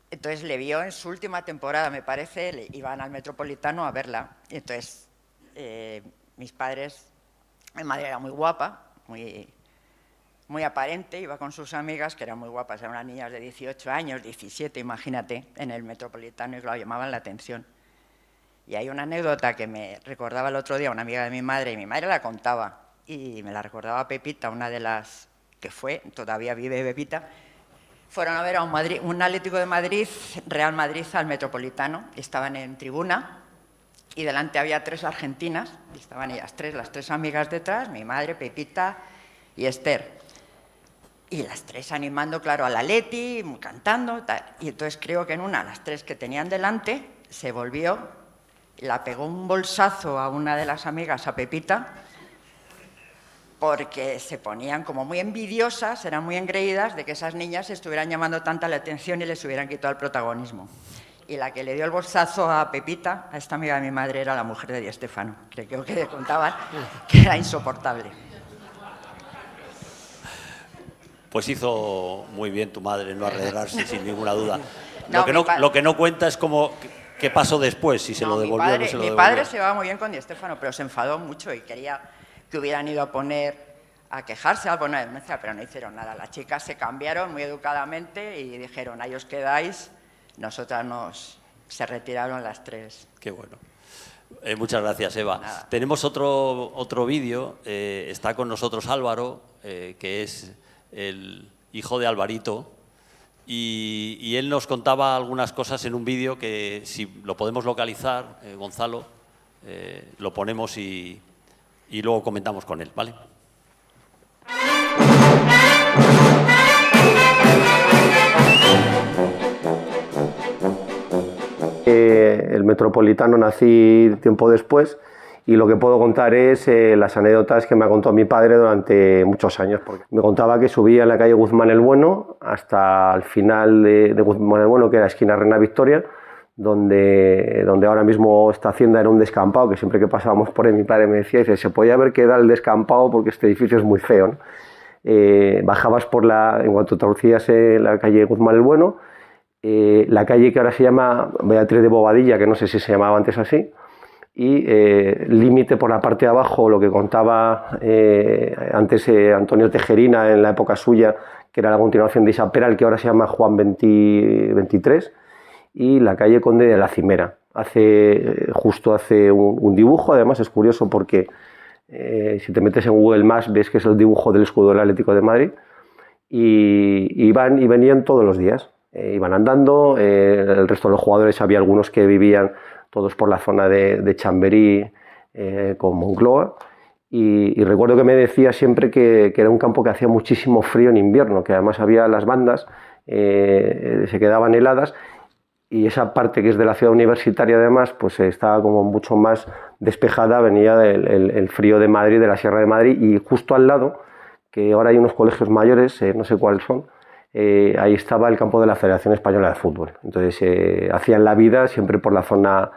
Entonces le vio en su última temporada, me parece, iban al Metropolitano a verla. Y entonces mis padres, mi madre era muy guapa, muy aparente, iba con sus amigas, que eran muy guapas, eran unas niñas de 18 años, 17, imagínate, en el Metropolitano, y claro, llamaban la atención. Y hay una anécdota que me recordaba el otro día una amiga de mi madre, y mi madre la contaba, y me la recordaba Pepita, una de las que fue, todavía vive Pepita. Fueron a ver a un Atlético de Madrid, Real Madrid, al Metropolitano, estaban en tribuna, y delante había 3 argentinas, y estaban ellas las tres amigas detrás, mi madre, Pepita y Esther. Y las 3 animando, claro, al Atleti, cantando, tal. Y entonces creo que en una, las 3 que tenían delante, se volvió, la pegó un bolsazo a una de las amigas, a Pepita, porque se ponían como muy envidiosas, eran muy engreídas de que esas niñas estuvieran llamando tanta la atención y les hubieran quitado el protagonismo. Y la que le dio el bolsazo a Pepita, a esta amiga de mi madre, era la mujer de Di Stéfano. Creo que le contaban que era insoportable. Pues hizo muy bien tu madre no arredrarse, sin ninguna duda. Lo que no cuenta es cómo, qué pasó después, si se lo devolvió o no se lo devolvió. Mi padre se llevaba muy bien con Di Stéfano, pero se enfadó mucho y quería que hubieran ido a quejarse, a poner denuncia, pero no hicieron nada. Las chicas se cambiaron muy educadamente y dijeron, ahí os quedáis, se retiraron las 3. Qué bueno. Muchas gracias, Eva. Nada. Tenemos otro vídeo, está con nosotros Álvaro, que es el hijo de Alvarito, y él nos contaba algunas cosas en un vídeo que, si lo podemos localizar, Gonzalo, lo ponemos y luego comentamos con él, ¿vale? El Metropolitano nací tiempo después, y lo que puedo contar es las anécdotas que me ha contado mi padre durante muchos años. Porque me contaba que subía en la calle Guzmán el Bueno hasta el final de Guzmán el Bueno, que era esquina Reina Victoria, donde ahora mismo esta hacienda era un descampado, que siempre que pasábamos por ahí mi padre me decía, dice, se podía ver que era el descampado porque este edificio es muy feo, ¿no? Bajabas en cuanto traducías la calle Guzmán el Bueno, la calle que ahora se llama Beatriz de Bobadilla, que no sé si se llamaba antes así, y límite por la parte de abajo, lo que contaba antes Antonio Tejerina en la época suya, que era la continuación de Isa Peral, que ahora se llama Juan 23, y la calle Conde de la Cimera. Justo hace un dibujo, además es curioso porque si te metes en Google Maps ves que es el dibujo del escudo del Atlético de Madrid, y iban y venían todos los días, iban andando. El resto de los jugadores, había algunos que vivían todos por la zona de Chamberí con Moncloa, y recuerdo que me decía siempre que era un campo que hacía muchísimo frío en invierno, que además había las bandas, se quedaban heladas, y esa parte que es de la ciudad universitaria además pues estaba como mucho más despejada, venía el frío de Madrid, de la Sierra de Madrid, y justo al lado, que ahora hay unos colegios mayores, no sé cuáles son, ahí estaba el campo de la Federación Española de Fútbol. Entonces hacían la vida siempre por la zona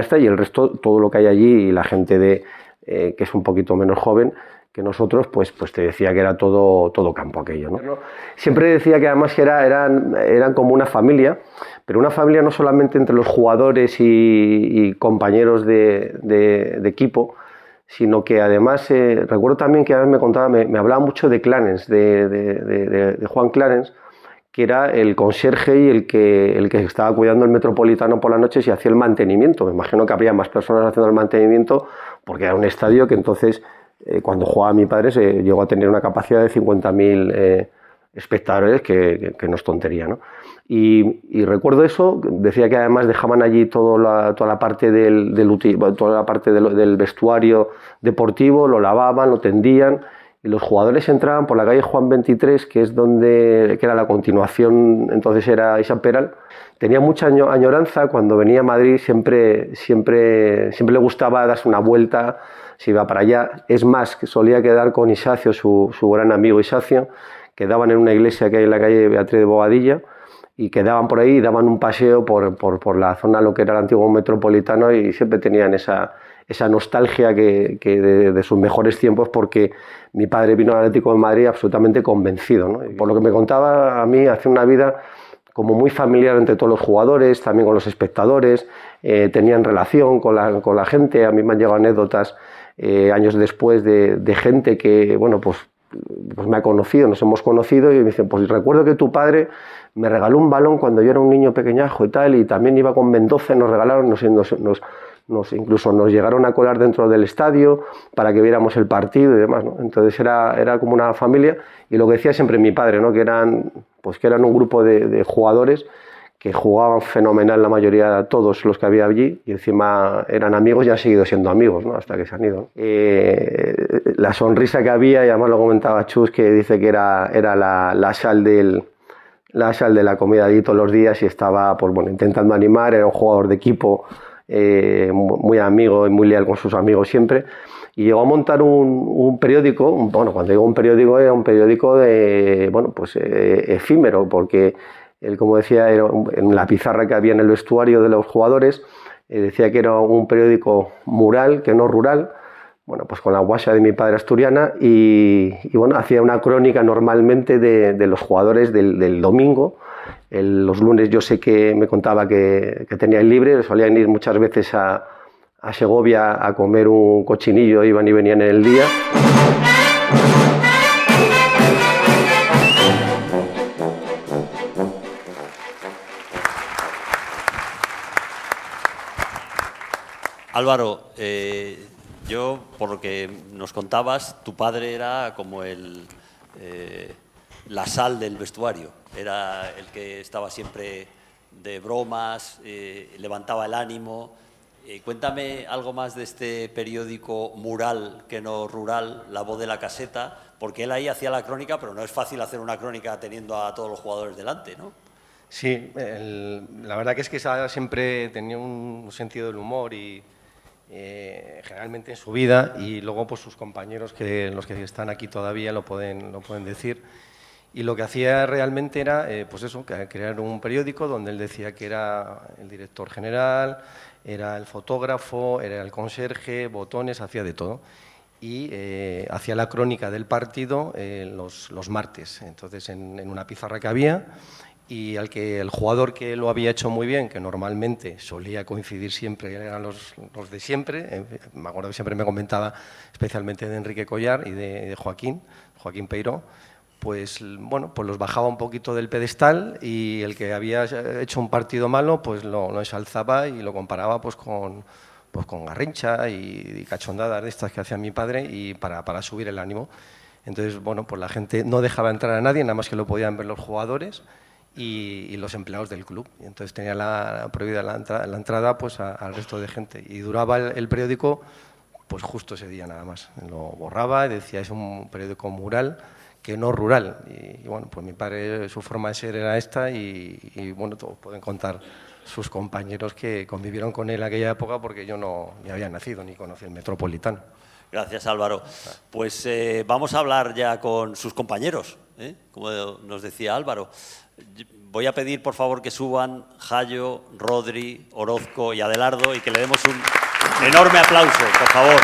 esta, y el resto, todo lo que hay allí, y la gente que es un poquito menos joven que nosotros, pues te decía que era todo campo aquello, ¿no? Siempre decía que además que eran como una familia, pero una familia no solamente entre los jugadores y compañeros de equipo, sino que además, recuerdo también que a veces me hablaba mucho de Clarens, de Juan Clarens, que era el conserje y el que estaba cuidando el Metropolitano por las noches y hacía el mantenimiento. Me imagino que habría más personas haciendo el mantenimiento, porque era un estadio que entonces, cuando jugaba mi padre, se llegó a tener una capacidad de 50.000 espectadores, que no es tontería, ¿no? Y recuerdo eso, decía que además dejaban allí toda la parte del vestuario deportivo, lo lavaban, lo tendían, y los jugadores entraban por la calle Juan 23, que era la continuación, entonces era Isa Peral. Tenía mucha añoranza cuando venía a Madrid, siempre le gustaba darse una vuelta, se iba para allá. Es más, que solía quedar con Isacio, su gran amigo Isacio, que daban en una iglesia que hay en la calle Beatriz de Bobadilla, y quedaban por ahí y daban un paseo por la zona, lo que era el antiguo Metropolitano, y siempre tenían esa nostalgia de sus mejores tiempos, porque mi padre vino al Atlético de Madrid absolutamente convencido, ¿no? Y por lo que me contaba, a mí hace una vida como muy familiar entre todos los jugadores, también con los espectadores, tenían relación con la gente. A mí me han llegado anécdotas años después de gente que, bueno, pues me ha conocido, nos hemos conocido, y me dicen, pues recuerdo que tu padre me regaló un balón cuando yo era un niño pequeñajo y tal, y también iba con Mendoza, nos regalaron, incluso nos llegaron a colar dentro del estadio para que viéramos el partido y demás, ¿no? Entonces era como una familia, y lo que decía siempre mi padre, ¿no? que eran un grupo de jugadores que jugaban fenomenal, la mayoría, todos los que había allí, y encima eran amigos y han seguido siendo amigos, ¿no? Hasta que se han ido. La sonrisa que había, y además lo comentaba Chus, que dice que era la sal de la comida allí todos los días, y estaba, pues bueno, intentando animar. Era un jugador de equipo, muy amigo y muy leal con sus amigos siempre, y llegó a montar un periódico. Bueno, cuando digo un periódico, era un periódico efímero, porque él, como decía, en la pizarra que había en el vestuario de los jugadores, decía que era un periódico mural, que no rural. Bueno, pues con la guasa de mi padre asturiana, y bueno, hacía una crónica normalmente de los jugadores del domingo. Los lunes yo sé que me contaba que tenían libre, solían ir muchas veces a Segovia a comer un cochinillo, iban y venían en el día. Álvaro, yo, por lo que nos contabas, tu padre era como la sal del vestuario. Era el que estaba siempre de bromas, levantaba el ánimo. Cuéntame algo más de este periódico mural que no rural, La Voz de la Caseta, porque él ahí hacía la crónica, pero no es fácil hacer una crónica teniendo a todos los jugadores delante, ¿no? Sí, la verdad que es que siempre tenía un sentido del humor, y generalmente en su vida, y luego pues sus compañeros, los que están aquí todavía lo pueden decir. Y lo que hacía realmente era pues eso, crear un periódico donde él decía que era el director general, era el fotógrafo, era el conserje, botones, hacía de todo. Y hacía la crónica del partido los martes, entonces en una pizarra que había, y el jugador que lo había hecho muy bien, que normalmente solía coincidir siempre, eran los de siempre. Me acuerdo que siempre me comentaba especialmente de Enrique Collar y de Joaquín Peiró. Pues bueno, pues los bajaba un poquito del pedestal, y el que había hecho un partido malo pues lo ensalzaba y lo comparaba pues con Garrincha y cachondadas de estas que hacía mi padre, y para subir el ánimo. Entonces, bueno, pues la gente no dejaba entrar a nadie, nada más que lo podían ver los jugadores y los empleados del club. Y entonces tenía prohibida la entrada pues al resto de gente, y duraba el periódico pues justo ese día nada más. Lo borraba y decía, es un periódico mural que no rural. Y bueno, pues mi padre, su forma de ser era esta, y bueno, todos pueden contar sus compañeros que convivieron con él en aquella época, porque yo no ni había nacido ni conocí el Metropolitano. Gracias, Álvaro. Pues vamos a hablar ya con sus compañeros, como nos decía Álvaro. Voy a pedir, por favor, que suban Jayo, Rodri, Orozco y Adelardo, y que le demos un enorme aplauso, por favor.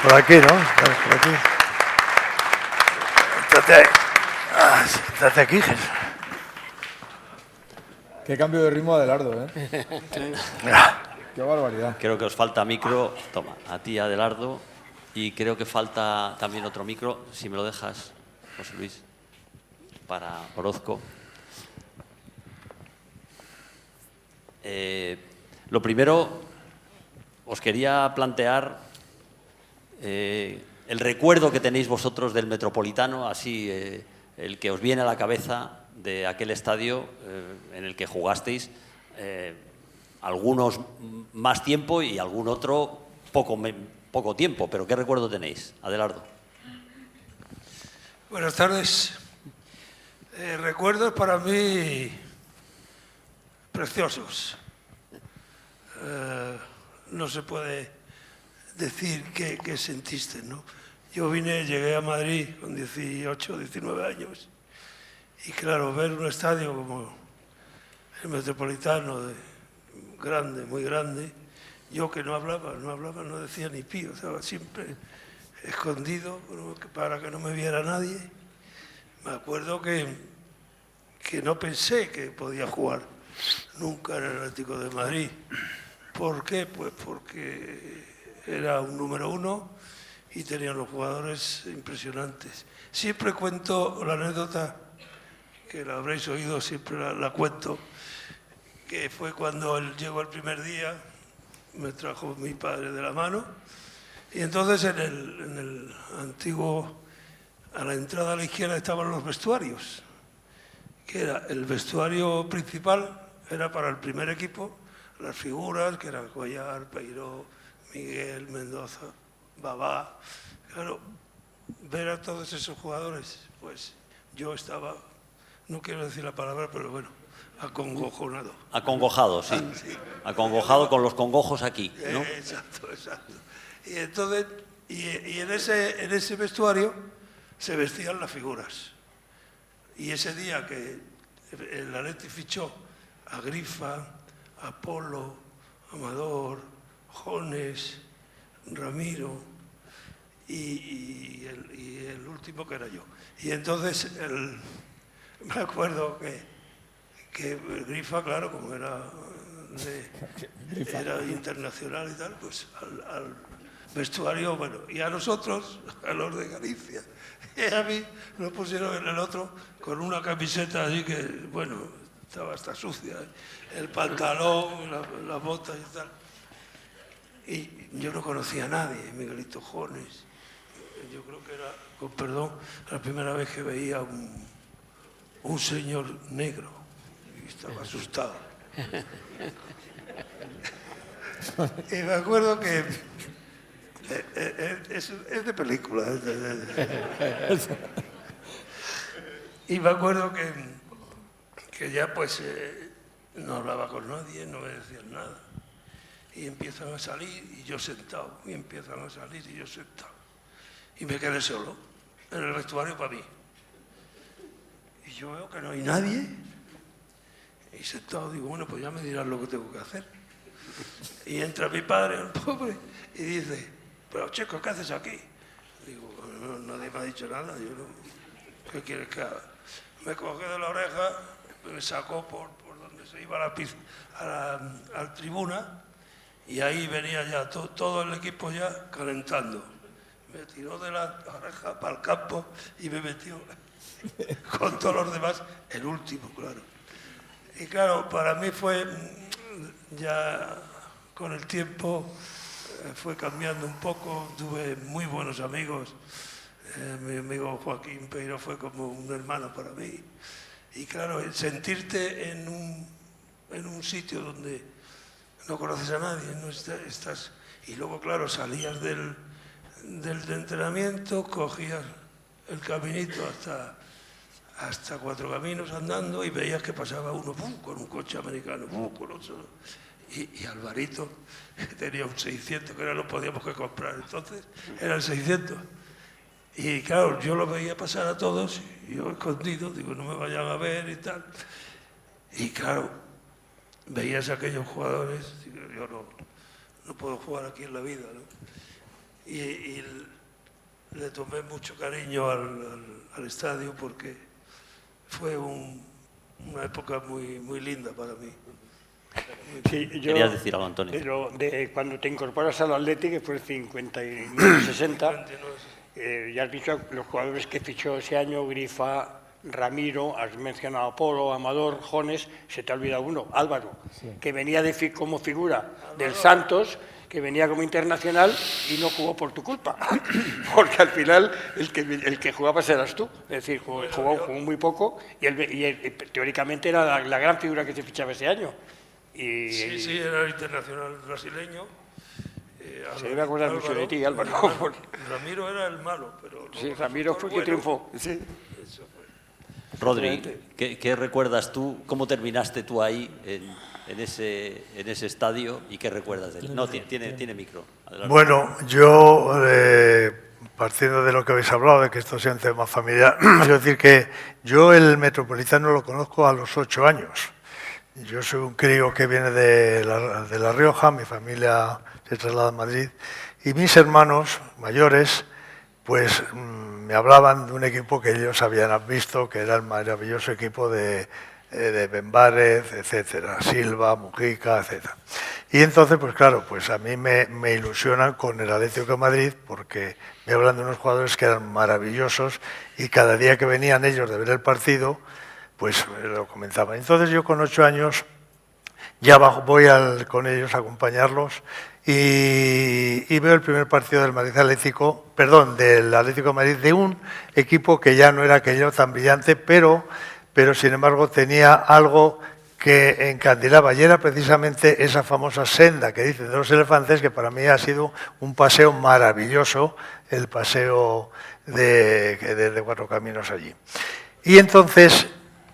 Por aquí, ¿no? Por aquí. Siéntate aquí, Jesús. Qué cambio de ritmo Adelardo, ¿eh? Qué barbaridad. Creo que os falta micro. Toma, a ti, Adelardo. Y creo que falta también otro micro, si me lo dejas, José Luis, para Orozco. Lo primero, os quería plantear el recuerdo que tenéis vosotros del Metropolitano, así el que os viene a la cabeza de aquel estadio en el que jugasteis, algunos más tiempo y algún otro poco tiempo, pero ¿qué recuerdo tenéis? Adelardo. Buenas tardes. Recuerdos para mí preciosos. No se puede decir qué sentiste, ¿no? Yo llegué a Madrid con 18, 19 años y claro, ver un estadio como el Metropolitano, grande, muy grande, yo que no hablaba, no decía ni pío, estaba siempre escondido para que no me viera nadie. Me acuerdo que no pensé que podía jugar nunca en el Atlético de Madrid. ¿Por qué? Pues porque era un número 1 y tenía los jugadores impresionantes. Siempre cuento la anécdota, que la habréis oído, siempre la cuento, que fue cuando él llegó el primer día, me trajo mi padre de la mano, y entonces en el antiguo, a la entrada a la izquierda estaban los vestuarios, que era el vestuario principal, era para el primer equipo, las figuras, que eran Collar, Peiró, Miguel, Mendoza, Babá. Claro, ver a todos esos jugadores, pues yo estaba, no quiero decir la palabra, pero bueno, acongojonado. Acongojado, sí. Sí. Acongojado con los congojos aquí, ¿no? Exacto. Y entonces, en ese vestuario se vestían las figuras. Y ese día que el Atleti fichó a Grifa, a Polo, Amador, Jones, Ramiro y el último que era yo. Y entonces me acuerdo que Grifa, claro, como era internacional y tal, pues al vestuario, bueno, y a nosotros, a los de Galicia, y a mí nos pusieron en el otro con una camiseta así que, bueno, estaba hasta sucia, el pantalón, las botas y tal. Y yo no conocía a nadie, Miguelito Jones. Yo creo que era, con perdón, la primera vez que veía un señor negro. Y estaba asustado. Y me acuerdo que es de película. Y me acuerdo que ya pues no hablaba con nadie, no me decían nada. Y empiezan a salir y yo sentado. Y empiezan a salir y yo sentado. Y me quedé solo en el vestuario para mí. Y yo veo que no hay nadie. Y sentado digo, bueno, pues ya me dirán lo que tengo que hacer. Y entra mi padre, el pobre, y dice, pero chico, ¿qué haces aquí? Digo, no, nadie me ha dicho nada, yo no, ¿qué quieres que haga? Me cogió de la oreja, me sacó por donde se iba a la tribuna, y ahí venía ya todo el equipo ya calentando. Me tiró de la oreja para el campo y me metió con todos los demás, el último, claro. Y claro, para mí fue ya con el tiempo, fue cambiando un poco, tuve muy buenos amigos. Mi amigo Joaquín Peiró fue como un hermano para mí. Y claro, sentirte en un sitio donde no conoces a nadie, no estás, y luego, claro, salías del entrenamiento, cogías el caminito hasta Cuatro Caminos andando y veías que pasaba uno con un coche americano, con otro. Y Alvarito, que tenía un 600, que ahora no podíamos comprar, entonces era el 600. Y claro, yo lo veía pasar a todos, y yo escondido, digo, no me vayan a ver y tal. Y claro, veías a aquellos jugadores, digo, yo no puedo jugar aquí en la vida, ¿no? y le tomé mucho cariño al estadio porque fue una época muy linda para mí. Sí, querías decir algo, Antonio. Pero cuando te incorporas al Atleti, que fue el 59-60, ya has dicho los jugadores que fichó ese año: Grifa, Ramiro, has mencionado a Polo, Amador, Jones, se te ha olvidado uno, Álvaro, sí, que venía como figura del Santos, que venía como internacional y no jugó por tu culpa, porque al final el que jugabas eras tú, es decir, jugó muy poco y teóricamente era la gran figura que se fichaba ese año. Sí, era el internacional brasileño. Se debe acordar mucho de ti, Álvaro. Ramiro era el malo, pero... Sí, Ramiro fue el que triunfó. Sí. Eso fue. Rodri, ¿qué recuerdas tú? ¿Cómo terminaste tú ahí en ese estadio y qué recuerdas de él? No, tiene micro. Adelante. Bueno, yo, partiendo de lo que habéis hablado, de que esto sea un tema familiar, quiero decir que yo el Metropolitano lo conozco a los 8 años. Yo soy un crío que viene de La Rioja, mi familia se traslada a Madrid, y mis hermanos mayores pues me hablaban de un equipo que ellos habían visto, que era el maravilloso equipo de Benbárez, etcétera, Silva, Mujica, etcétera. Y entonces, pues claro, pues a mí me ilusionan con el Atlético de Madrid porque me hablan de unos jugadores que eran maravillosos y cada día que venían ellos de ver el partido, pues lo comentaban. Entonces yo con 8 años ya voy con ellos a acompañarlos y veo el primer partido del Atlético de Madrid, de un equipo que ya no era aquello tan brillante, pero sin embargo tenía algo que encandilaba, y era precisamente esa famosa senda que dicen de los elefantes, que para mí ha sido un paseo maravilloso, el paseo de Cuatro Caminos allí. Y entonces,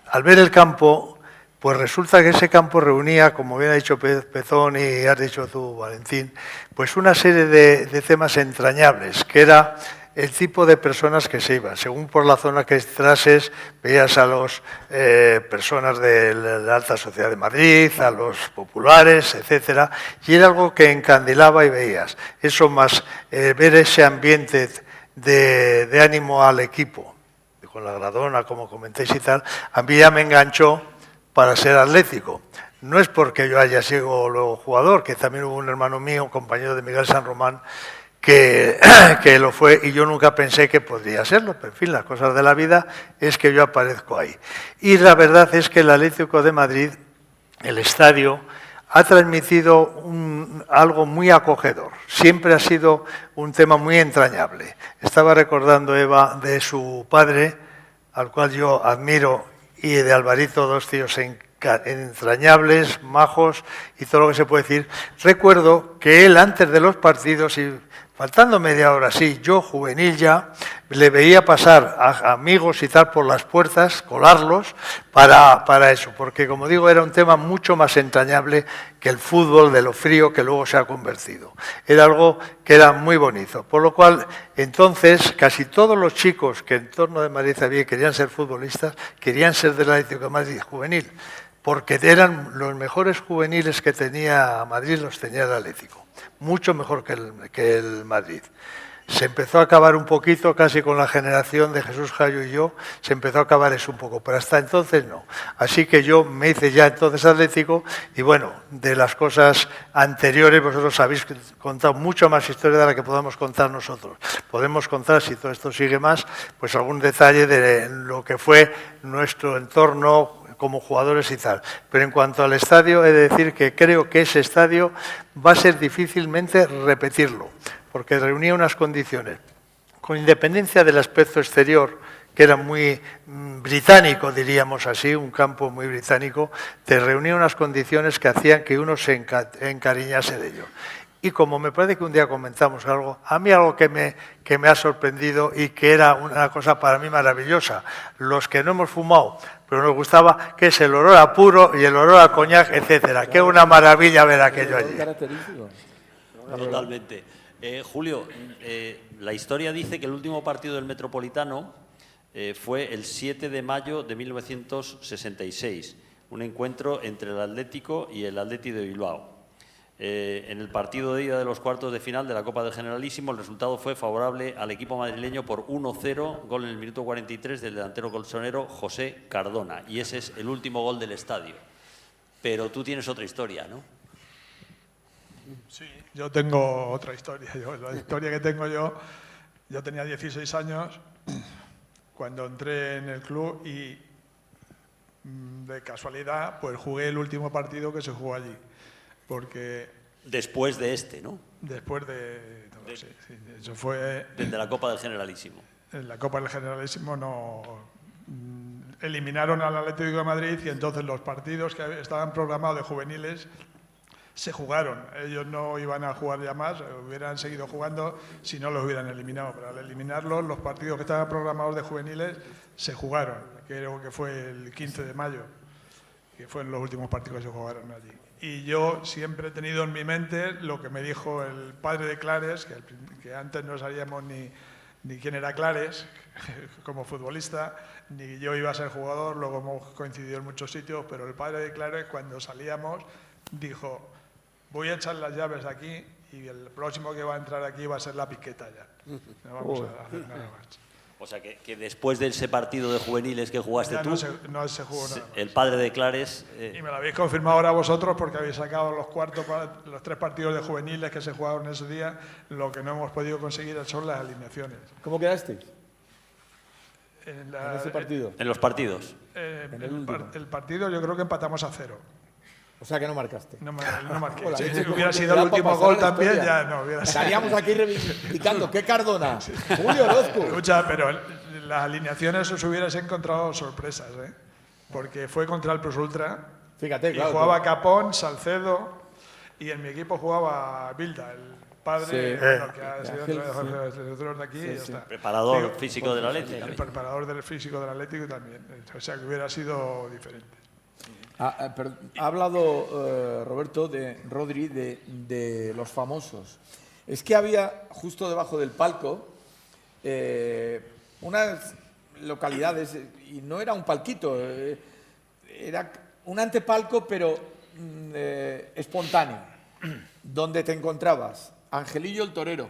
al ver el campo, pues resulta que ese campo reunía, como bien ha dicho Pezón y has dicho tú, Valentín, pues una serie de temas entrañables, que era el tipo de personas que se iban. Según por la zona que entrases, veías a las personas de la alta sociedad de Madrid, a los populares, etcétera, y era algo que encandilaba y veías. Eso más ver ese ambiente de ánimo al equipo, con la Gradona, como comentéis y tal, a mí ya me enganchó para ser atlético. No es porque yo haya sido luego jugador, que también hubo un hermano mío, un compañero de Miguel San Román, que lo fue y yo nunca pensé que podría serlo, pero en fin, las cosas de la vida es que yo aparezco ahí. Y la verdad es que el Atlético de Madrid, el estadio, ha transmitido algo muy acogedor. Siempre ha sido un tema muy entrañable. Estaba recordando Eva de su padre, al cual yo admiro, y de Alvarito, dos tíos entrañables, majos y todo lo que se puede decir. Recuerdo que él antes de los partidos, y faltando media hora, sí, yo juvenil ya, le veía pasar a amigos y tal por las puertas, colarlos, para eso, porque como digo, era un tema mucho más entrañable que el fútbol de lo frío que luego se ha convertido. Era algo que era muy bonito, por lo cual entonces casi todos los chicos que en torno de Madrid había querían ser futbolistas, querían ser del Atlético de Madrid juvenil, porque eran los mejores juveniles que tenía Madrid, los tenía el Atlético, mucho mejor que el Madrid. Se empezó a acabar un poquito, casi con la generación de Jesús Jayo y yo, se empezó a acabar eso un poco, pero hasta entonces no. Así que yo me hice ya entonces atlético y bueno, de las cosas anteriores vosotros habéis contado mucho más historia de la que podamos contar nosotros. Podemos contar, si todo esto sigue más, pues algún detalle de lo que fue nuestro entorno como jugadores y tal. Pero en cuanto al estadio, he de decir que creo que ese estadio va a ser difícilmente repetirlo, porque reunía unas condiciones, con independencia del aspecto exterior, que era muy británico, diríamos así, un campo muy británico, te reunía unas condiciones que hacían que uno se encariñase de ello. Y como me parece que un día comentamos algo, a mí algo que me ha sorprendido y que era una cosa para mí maravillosa, los que no hemos fumado, pero nos gustaba, que es el olor a puro y el olor a coñac, etcétera. Que una maravilla ver aquello allí. Totalmente. Julio, la historia dice que el último partido del Metropolitano fue el 7 de mayo de 1966, un encuentro entre el Atlético y el Atleti de Bilbao. En el partido de ida de los cuartos de final de la Copa del Generalísimo, el resultado fue favorable al equipo madrileño por 1-0, gol en el minuto 43 del delantero colchonero José Cardona. Y ese es el último gol del estadio. Pero tú tienes otra historia, ¿no? Sí, yo tengo otra historia. La historia que tengo yo tenía 16 años cuando entré en el club y de casualidad pues jugué el último partido que se jugó allí. Porque después de este, ¿no? Después de no sé, sí, eso fue desde la Copa del Generalísimo. En la Copa del Generalísimo no eliminaron al Atlético de Madrid y entonces los partidos que estaban programados de juveniles se jugaron. Ellos no iban a jugar ya más, hubieran seguido jugando si no los hubieran eliminado. Pero al eliminarlos, los partidos que estaban programados de juveniles se jugaron. Creo que fue el 15 de mayo, que fueron los últimos partidos que se jugaron allí. Y yo siempre he tenido en mi mente lo que me dijo el padre de Clares, que antes no sabíamos ni quién era Clares como futbolista, ni yo iba a ser jugador, luego hemos coincidido en muchos sitios, pero el padre de Clares cuando salíamos dijo, voy a echar las llaves aquí y el próximo que va a entrar aquí va a ser la Piqueta ya. No vamos a hacer nada más. O sea, que después de ese partido de juveniles que jugaste tú, no se jugó nada más. El padre de Clares... Y me lo habéis confirmado ahora vosotros porque habéis sacado los 3 partidos de juveniles que se jugaron ese día. Lo que no hemos podido conseguir son las alineaciones. ¿Cómo quedasteis? En ese partido. En los partidos. El partido yo creo que empatamos a 0. O sea que no marcaste. No marqué. Si hubiera sido el último gol también, ya no hubiera sido. Estaríamos aquí reivindicando. ¿Qué Cardona? Julio Orozco. Escucha, pero las alineaciones os hubierais encontrado sorpresas, ¿eh? Porque fue contra el Plus Ultra. Fíjate, y claro. Jugaba Capón, Salcedo y en mi equipo jugaba Bilda, el padre que ha sido entrenador de aquí y ya está. Preparador físico del Atlético. El preparador del físico del Atlético también. O sea que hubiera sido diferente. Ha hablado Roberto de Rodri de los famosos. Es que había justo debajo del palco unas localidades, y no era un palquito, era un antepalco pero espontáneo, donde te encontrabas Angelillo el torero,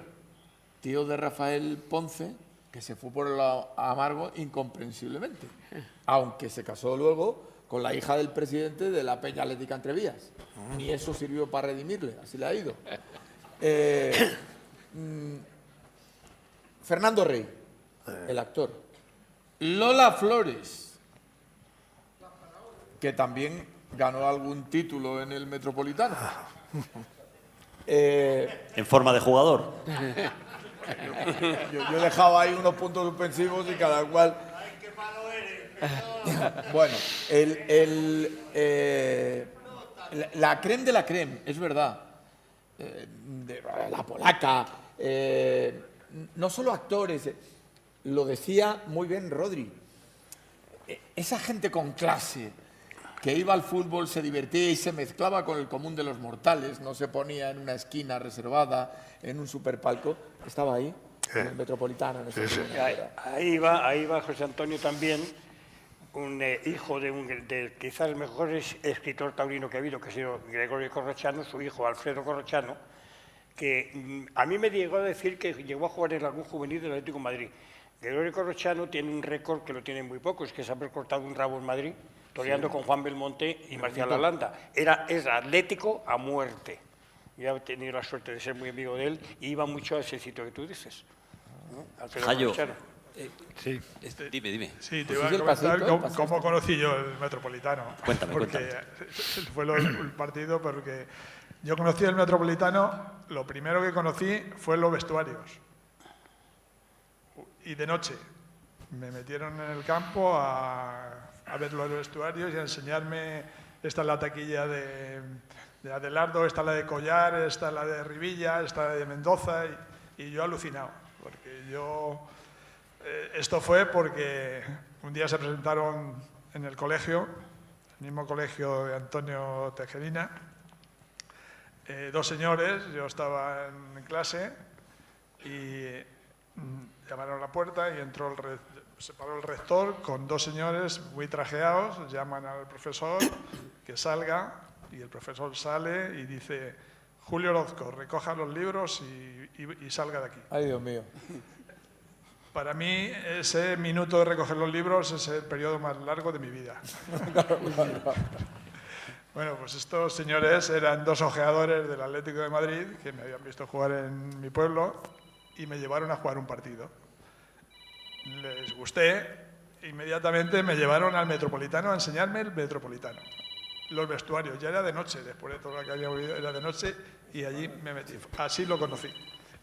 tío de Rafael Ponce, que se fue por el lado amargo incomprensiblemente, aunque se casó luego con la hija del presidente de la Peña Atlética Entrevías. Ni eso sirvió para redimirle, así le ha ido. Fernando Rey, el actor. Lola Flores, que también ganó algún título en el Metropolitano. En forma de jugador. Yo he dejado ahí unos puntos suspensivos y cada cual... Bueno, la creme de la creme, es verdad. La polaca, no solo actores, lo decía muy bien Rodri. Esa gente con clase que iba al fútbol, se divertía y se mezclaba con el común de los mortales, no se ponía en una esquina reservada, en un superpalco, estaba ahí, en el Metropolitano. Ahí va José Antonio también, un hijo de quizás el mejor escritor taurino que ha habido, que ha sido Gregorio Corrochano, su hijo Alfredo Corrochano, que a mí me llegó a decir que llegó a jugar en algún juvenil del Atlético de Madrid. Gregorio Corrochano tiene un récord que lo tienen muy pocos, que es haber cortado un rabo en Madrid, toreando con Juan Belmonte y Marcial Alanda. Es atlético a muerte. Yo he tenido la suerte de ser muy amigo de él y iba mucho a ese sitio que tú dices, ¿no? Alfredo Corrochano. Sí. Dime. Sí, te iba a comentar cómo conocí yo el Metropolitano. Cuéntame. Fue el partido porque yo conocí el Metropolitano, lo primero que conocí fue los vestuarios. Y de noche me metieron en el campo a ver los vestuarios y a enseñarme, esta es la taquilla de Adelardo, esta es la de Collar, esta es la de Rivilla, esta es la de Mendoza, y yo alucinado, porque esto fue porque un día se presentaron en el colegio, el mismo colegio de Antonio Tejerina, 2 señores, yo estaba en clase y llamaron a la puerta y se paró el rector con 2 señores muy trajeados, llaman al profesor que salga y el profesor sale y dice: Julio Orozco, recoja los libros y salga de aquí. Ay, Dios mío. Para mí, ese minuto de recoger los libros es el periodo más largo de mi vida. Bueno, pues estos señores eran dos ojeadores del Atlético de Madrid que me habían visto jugar en mi pueblo y me llevaron a jugar un partido. Les gusté, inmediatamente me llevaron al Metropolitano a enseñarme el Metropolitano. Los vestuarios, ya era de noche, después de todo lo que había oído, era de noche y allí me metí. Así lo conocí,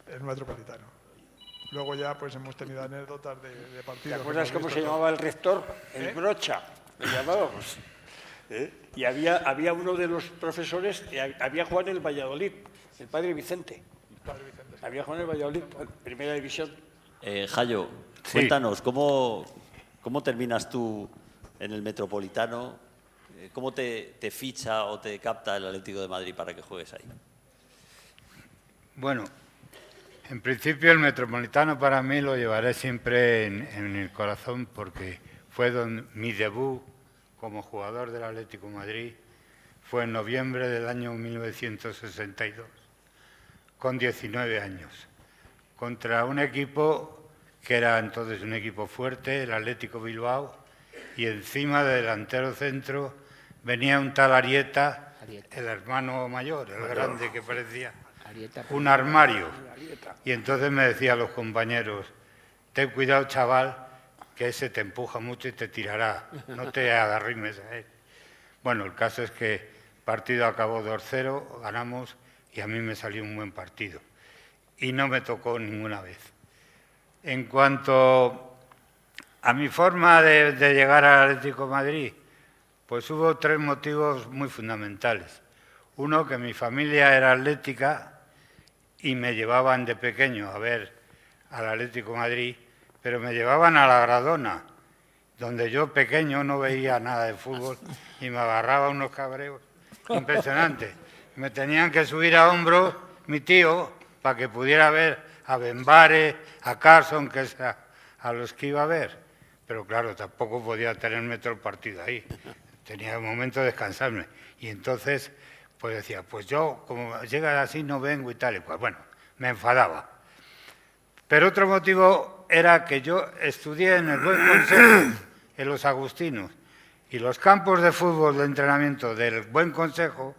el Metropolitano. Luego ya pues hemos tenido anécdotas de partidos. ¿Te acuerdas cómo se llamaba el rector? El Brocha, le llamábamos. Y había uno de los profesores que había jugado en el Valladolid, el padre Vicente. Había jugado en el Valladolid, primera división. Jayo, Sí. cuéntanos, ¿cómo terminas tú en el Metropolitano? ¿Cómo te ficha o te capta el Atlético de Madrid para que juegues ahí? Bueno, en principio el Metropolitano para mí lo llevaré siempre en el corazón porque fue mi debut como jugador del Atlético de Madrid. Fue en noviembre del año 1962, con 19 años, contra un equipo que era entonces un equipo fuerte, el Atlético Bilbao, y encima del delantero centro venía un tal Arieta, el hermano mayor, el grande que parecía un armario. Y entonces me decían los compañeros, ten cuidado chaval, que ese te empuja mucho y te tirará, no te agarrimes a él. Bueno, el caso es que el partido acabó 2-0, ganamos y a mí me salió un buen partido. Y no me tocó ninguna vez. En cuanto a mi forma de llegar al Atlético de Madrid, pues hubo 3 motivos muy fundamentales. Uno, que mi familia era atlética y me llevaban de pequeño a ver al Atlético de Madrid, pero me llevaban a la Gradona, donde yo pequeño no veía nada de fútbol y me agarraba unos cabreos impresionantes. Me tenían que subir a hombros mi tío para que pudiera ver a Benbare, a Carson, que es a los que iba a ver. Pero claro, tampoco podía tenerme todo el partido ahí. Tenía un momento de descansarme. Y entonces, pues decía, pues yo, como llegas así, no vengo y tal. Y pues bueno, me enfadaba. Pero otro motivo era que yo estudié en el Buen Consejo, en los Agustinos, y los campos de fútbol de entrenamiento del Buen Consejo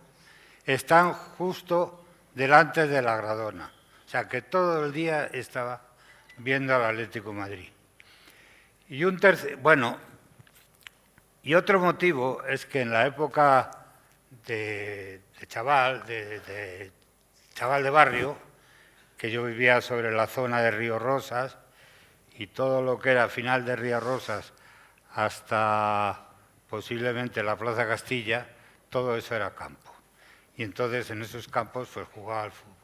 están justo delante de la Gradona. O sea, que todo el día estaba viendo al Atlético de Madrid. Y otro motivo es que en la época de chaval de barrio, que yo vivía sobre la zona de Río Rosas, y todo lo que era final de Río Rosas hasta posiblemente la Plaza Castilla, todo eso era campo. Y entonces en esos campos pues jugaba al fútbol.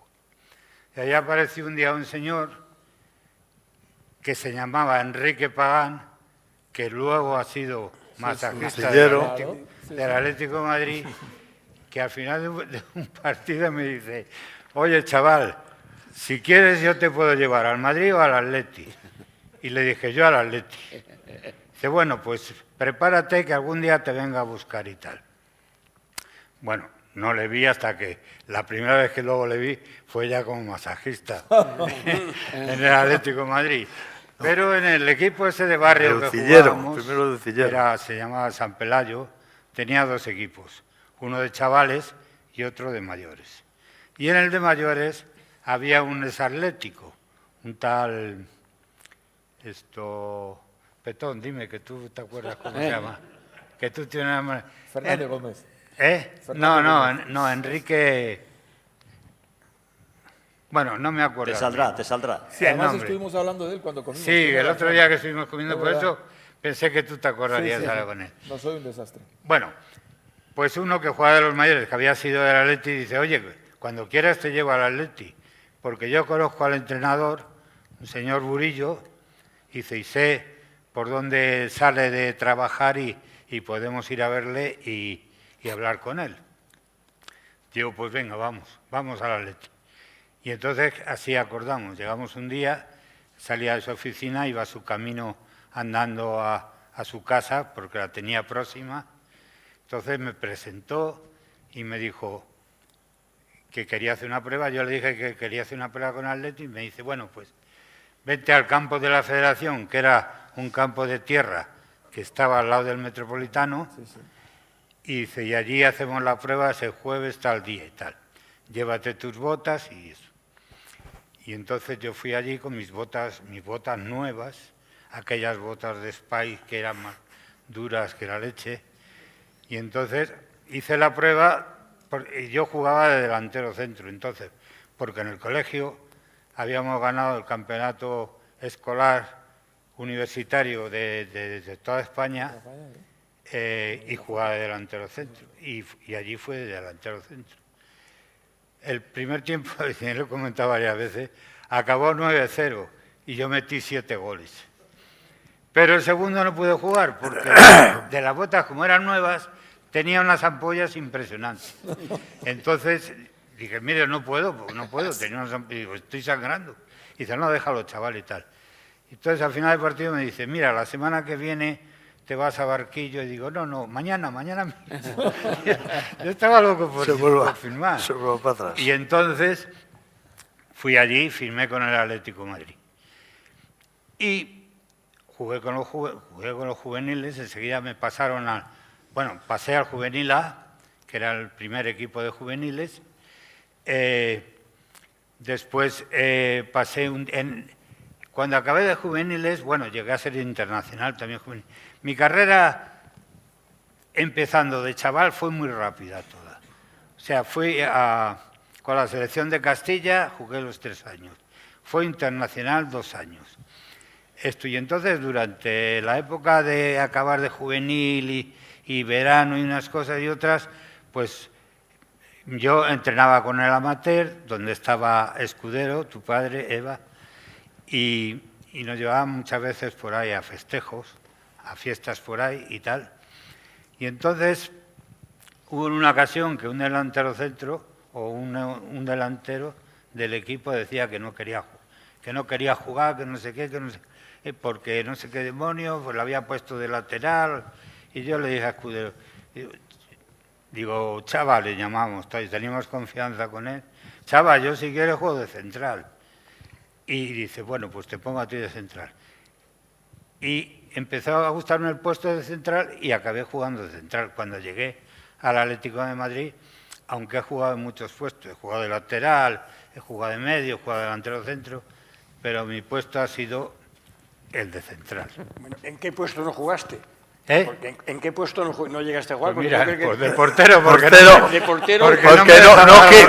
Y ahí apareció un día un señor que se llamaba Enrique Pagán, que luego ha sido masajista del Atlético de Madrid, que al final de un partido me dice, oye chaval, si quieres yo te puedo llevar al Madrid o al Atleti. Y le dije, yo al Atleti. Dice, bueno, pues prepárate que algún día te venga a buscar y tal. Bueno, no le vi hasta que la primera vez que luego le vi fue ya como masajista en el Atlético de Madrid. Pero en el equipo ese de barrio que jugábamos, se llamaba San Pelayo, tenía 2 equipos, uno de chavales y otro de mayores. Y en el de mayores había un exatlético, un tal Petón, dime que tú te acuerdas cómo se llama. Que tú tienes una... Fernández Gómez. No, Enrique... Bueno, no me acuerdo. Te saldrá. Sí, además estuvimos hablando de él cuando comimos. Sí, el otro día que estuvimos comiendo, por eso pensé que tú te acordarías ahora con él. No soy un desastre. Bueno, pues uno que jugaba de los mayores, que había sido del Atleti, dice, oye, cuando quieras te llevo al Atleti, porque yo conozco al entrenador, un señor Burillo, y sé por dónde sale de trabajar y podemos ir a verle y hablar con él. Digo, pues venga, vamos al Atleti. Y entonces así acordamos. Llegamos un día, salía de su oficina, iba a su camino andando a su casa, porque la tenía próxima. Entonces me presentó y me dijo, que quería hacer una prueba. Yo le dije que quería hacer una prueba con Atleti y me dice, bueno, pues vente al campo de la Federación, que era un campo de tierra que estaba al lado del Metropolitano, y dice, y allí hacemos la prueba ese jueves tal día y tal. Llévate tus botas y eso. Y entonces yo fui allí con mis botas nuevas, aquellas botas de Spike que eran más duras que la leche, y entonces hice la prueba y yo jugaba de delantero centro, entonces, porque en el colegio habíamos ganado el campeonato escolar universitario de toda España y jugaba de delantero centro, y allí fue de delantero centro. El primer tiempo, ya lo he comentado varias veces, acabó 9-0 y yo metí 7 goles. Pero el segundo no pude jugar porque de las botas, como eran nuevas, tenía unas ampollas impresionantes. Entonces dije, mire, no puedo, tenía unas ampollas, digo, estoy sangrando. Y dice, no, déjalo, chaval, y tal. Entonces al final del partido me dice, mira, la semana que viene te vas a Barquillo. Y digo, no, mañana mismo. Yo estaba loco por firmar. Se vuelve para atrás. Y entonces fui allí, firmé con el Atlético de Madrid. Y jugué con los juveniles, enseguida me pasaron pasé al Juvenil A, que era el primer equipo de juveniles. Después pasé cuando acabé de juveniles, llegué a ser internacional también juvenil. Mi carrera, empezando de chaval, fue muy rápida toda. O sea, fui con la selección de Castilla, jugué los 3 años. Fue internacional 2 años. Y entonces, durante la época de acabar de juvenil y verano y unas cosas y otras, pues yo entrenaba con el amateur, donde estaba Escudero, tu padre, Eva, y nos llevaban muchas veces por ahí a festejos, a fiestas por ahí y tal. Y entonces hubo una ocasión que un delantero centro o un delantero del equipo decía que no quería jugar, que no sé qué, porque no sé qué demonio, pues lo había puesto de lateral. Y yo le dije a Escudero, digo, Chava, le llamamos, teníamos confianza con él. Chava, yo si quieres juego de central. Y dice, bueno, pues te pongo a ti de central. Y empezó a gustarme el puesto de central y acabé jugando de central. Cuando llegué al Atlético de Madrid, aunque he jugado en muchos puestos, he jugado de lateral, he jugado de medio, he jugado de delantero centro, pero mi puesto ha sido el de central. Bueno, ¿en qué puesto no jugaste? Porque ¿En qué puesto no llegaste a jugar? Pues mira, pues de portero, porque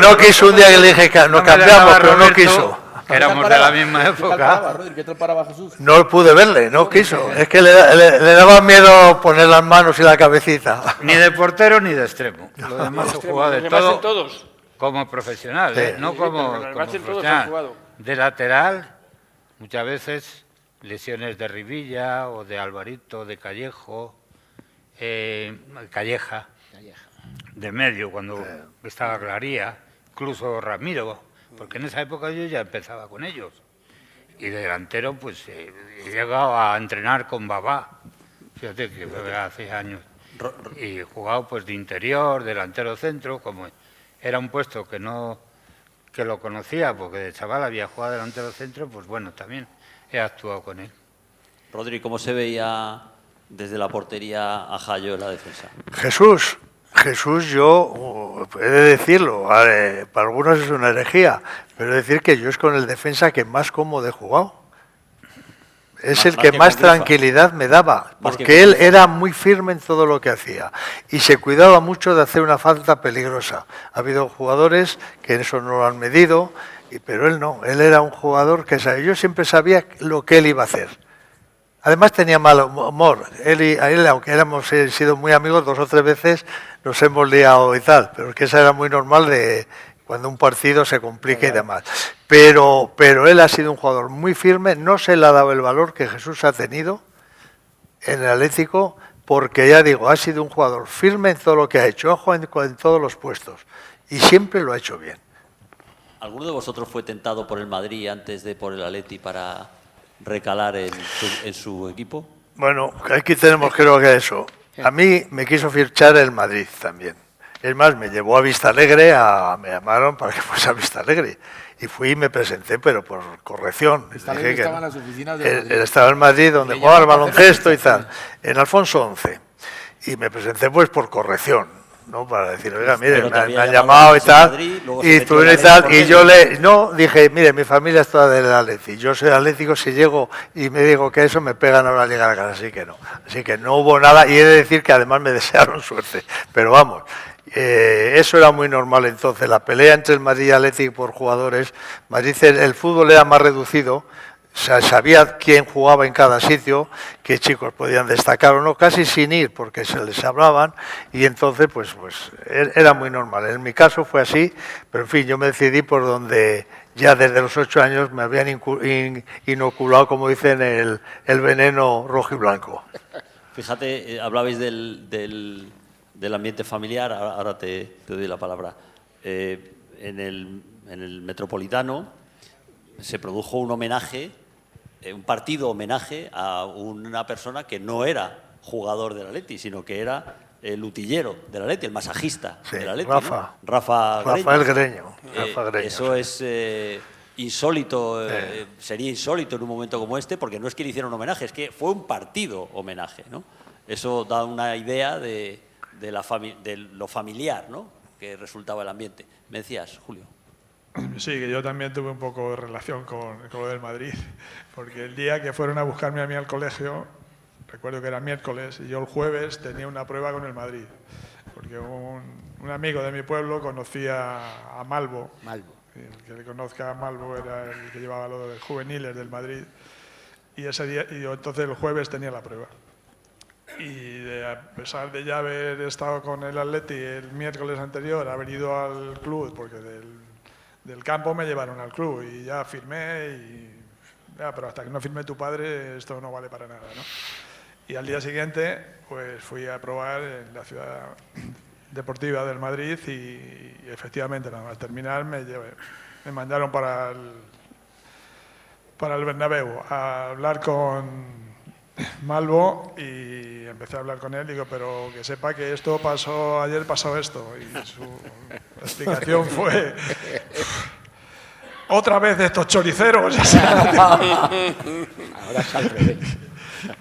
no quiso un día que le dije que no cambiamos, pero no quiso. Éramos de la misma época. ¿Qué tal paraba Jesús? No pude verle, no quiso. Es que le daba miedo poner las manos y la cabecita. Ni de portero ni de extremo. Lo demás he jugado de todo. Todos. Como profesional, no como profesional. De lateral, muchas veces lesiones de Rivilla o de Alvarito, de Callejo, Calleja, de medio cuando estaba Claría, incluso Ramiro, porque en esa época yo ya empezaba con ellos. Y de delantero, pues he llegado a entrenar con Babá, fíjate que hace años. Y he jugado pues de interior, delantero centro, como era un puesto que lo conocía, porque de chaval había jugado delantero centro, pues bueno, también he actuado con él. Rodri, ¿cómo se veía desde la portería a Jayo en la defensa? Jesús, yo he de decirlo, para algunos es una herejía, pero he de decir que yo es con el defensa que más cómodo he jugado. Es el que más tranquilidad me daba, porque él era muy firme en todo lo que hacía y se cuidaba mucho de hacer una falta peligrosa. Ha habido jugadores que eso no lo han medido, pero él no, él era un jugador que yo siempre sabía lo que él iba a hacer. Además tenía mal humor, él, aunque hemos sido muy amigos 2 o 3 veces, nos hemos liado y tal, pero es que eso era muy normal de cuando un partido se complica y demás. Pero él ha sido un jugador muy firme, no se le ha dado el valor que Jesús ha tenido en el Atlético, porque ya digo, ha sido un jugador firme en todo lo que ha hecho, ojo en todos los puestos, y siempre lo ha hecho bien. ¿Alguno de vosotros fue tentado por el Madrid antes de por el Atleti para recalar en su equipo? Bueno, aquí tenemos creo que eso. A mí me quiso fichar el Madrid también. Es más, me llevó a Vistalegre, me llamaron para que fuese a Vistalegre. Y fui y me presenté, pero por corrección. Vistalegre estaba en las oficinas de Madrid. Él estaba en Madrid, donde jugaba al baloncesto y tal, en Alfonso XI. Y me presenté pues por corrección, ¿no? Para decir, oiga, mire, me han llamado y tal, y yo dije, mire, mi familia es toda del Atleti, yo soy atlético, si llego y me digo que eso, me pegan ahora a llegar a casa, así que no hubo nada, y he de decir que además me desearon suerte, pero vamos, eso era muy normal entonces, la pelea entre el Madrid y el Atleti por jugadores. Madrid, el fútbol era más reducido, o sea, sabía quién jugaba en cada sitio, qué chicos podían destacar o no, casi sin ir, porque se les hablaban, y entonces pues era muy normal. En mi caso fue así, pero en fin, yo me decidí por donde ya desde los 8 años me habían inoculado, como dicen, el veneno rojo y blanco. Fíjate, hablabais del ambiente familiar, ahora te doy la palabra. En el Metropolitano se produjo un homenaje, un partido homenaje a una persona que no era jugador del Atleti, sino que era el utillero del Atleti, el masajista del Atleti, Rafael Greño. Eso es insólito, sería insólito en un momento como este, porque no es que le hicieron homenaje, es que fue un partido homenaje, ¿no? Eso da una idea de lo familiar, ¿no?, que resultaba el ambiente. ¿Me decías, Julio? Sí, que yo también tuve un poco de relación con lo del Madrid, porque el día que fueron a buscarme a mí al colegio, recuerdo que era miércoles, y yo el jueves tenía una prueba con el Madrid, porque un amigo de mi pueblo conocía a Malvo. El que le conozca a Malvo era el que llevaba lo de juveniles del Madrid, y ese día, y yo entonces el jueves tenía la prueba. Y a pesar de ya haber estado con el Atleti el miércoles anterior, haber ido al club, porque del campo me llevaron al club y ya firmé, pero hasta que no firme tu padre esto no vale para nada, ¿no? Y al día siguiente pues fui a probar en la ciudad deportiva del Madrid y efectivamente nada más terminar me mandaron para el Bernabéu a hablar con Malvo, y empecé a hablar con él, digo, pero que sepa que esto pasó, ayer pasó esto, y su explicación fue otra vez de estos choriceros. Ahora sale.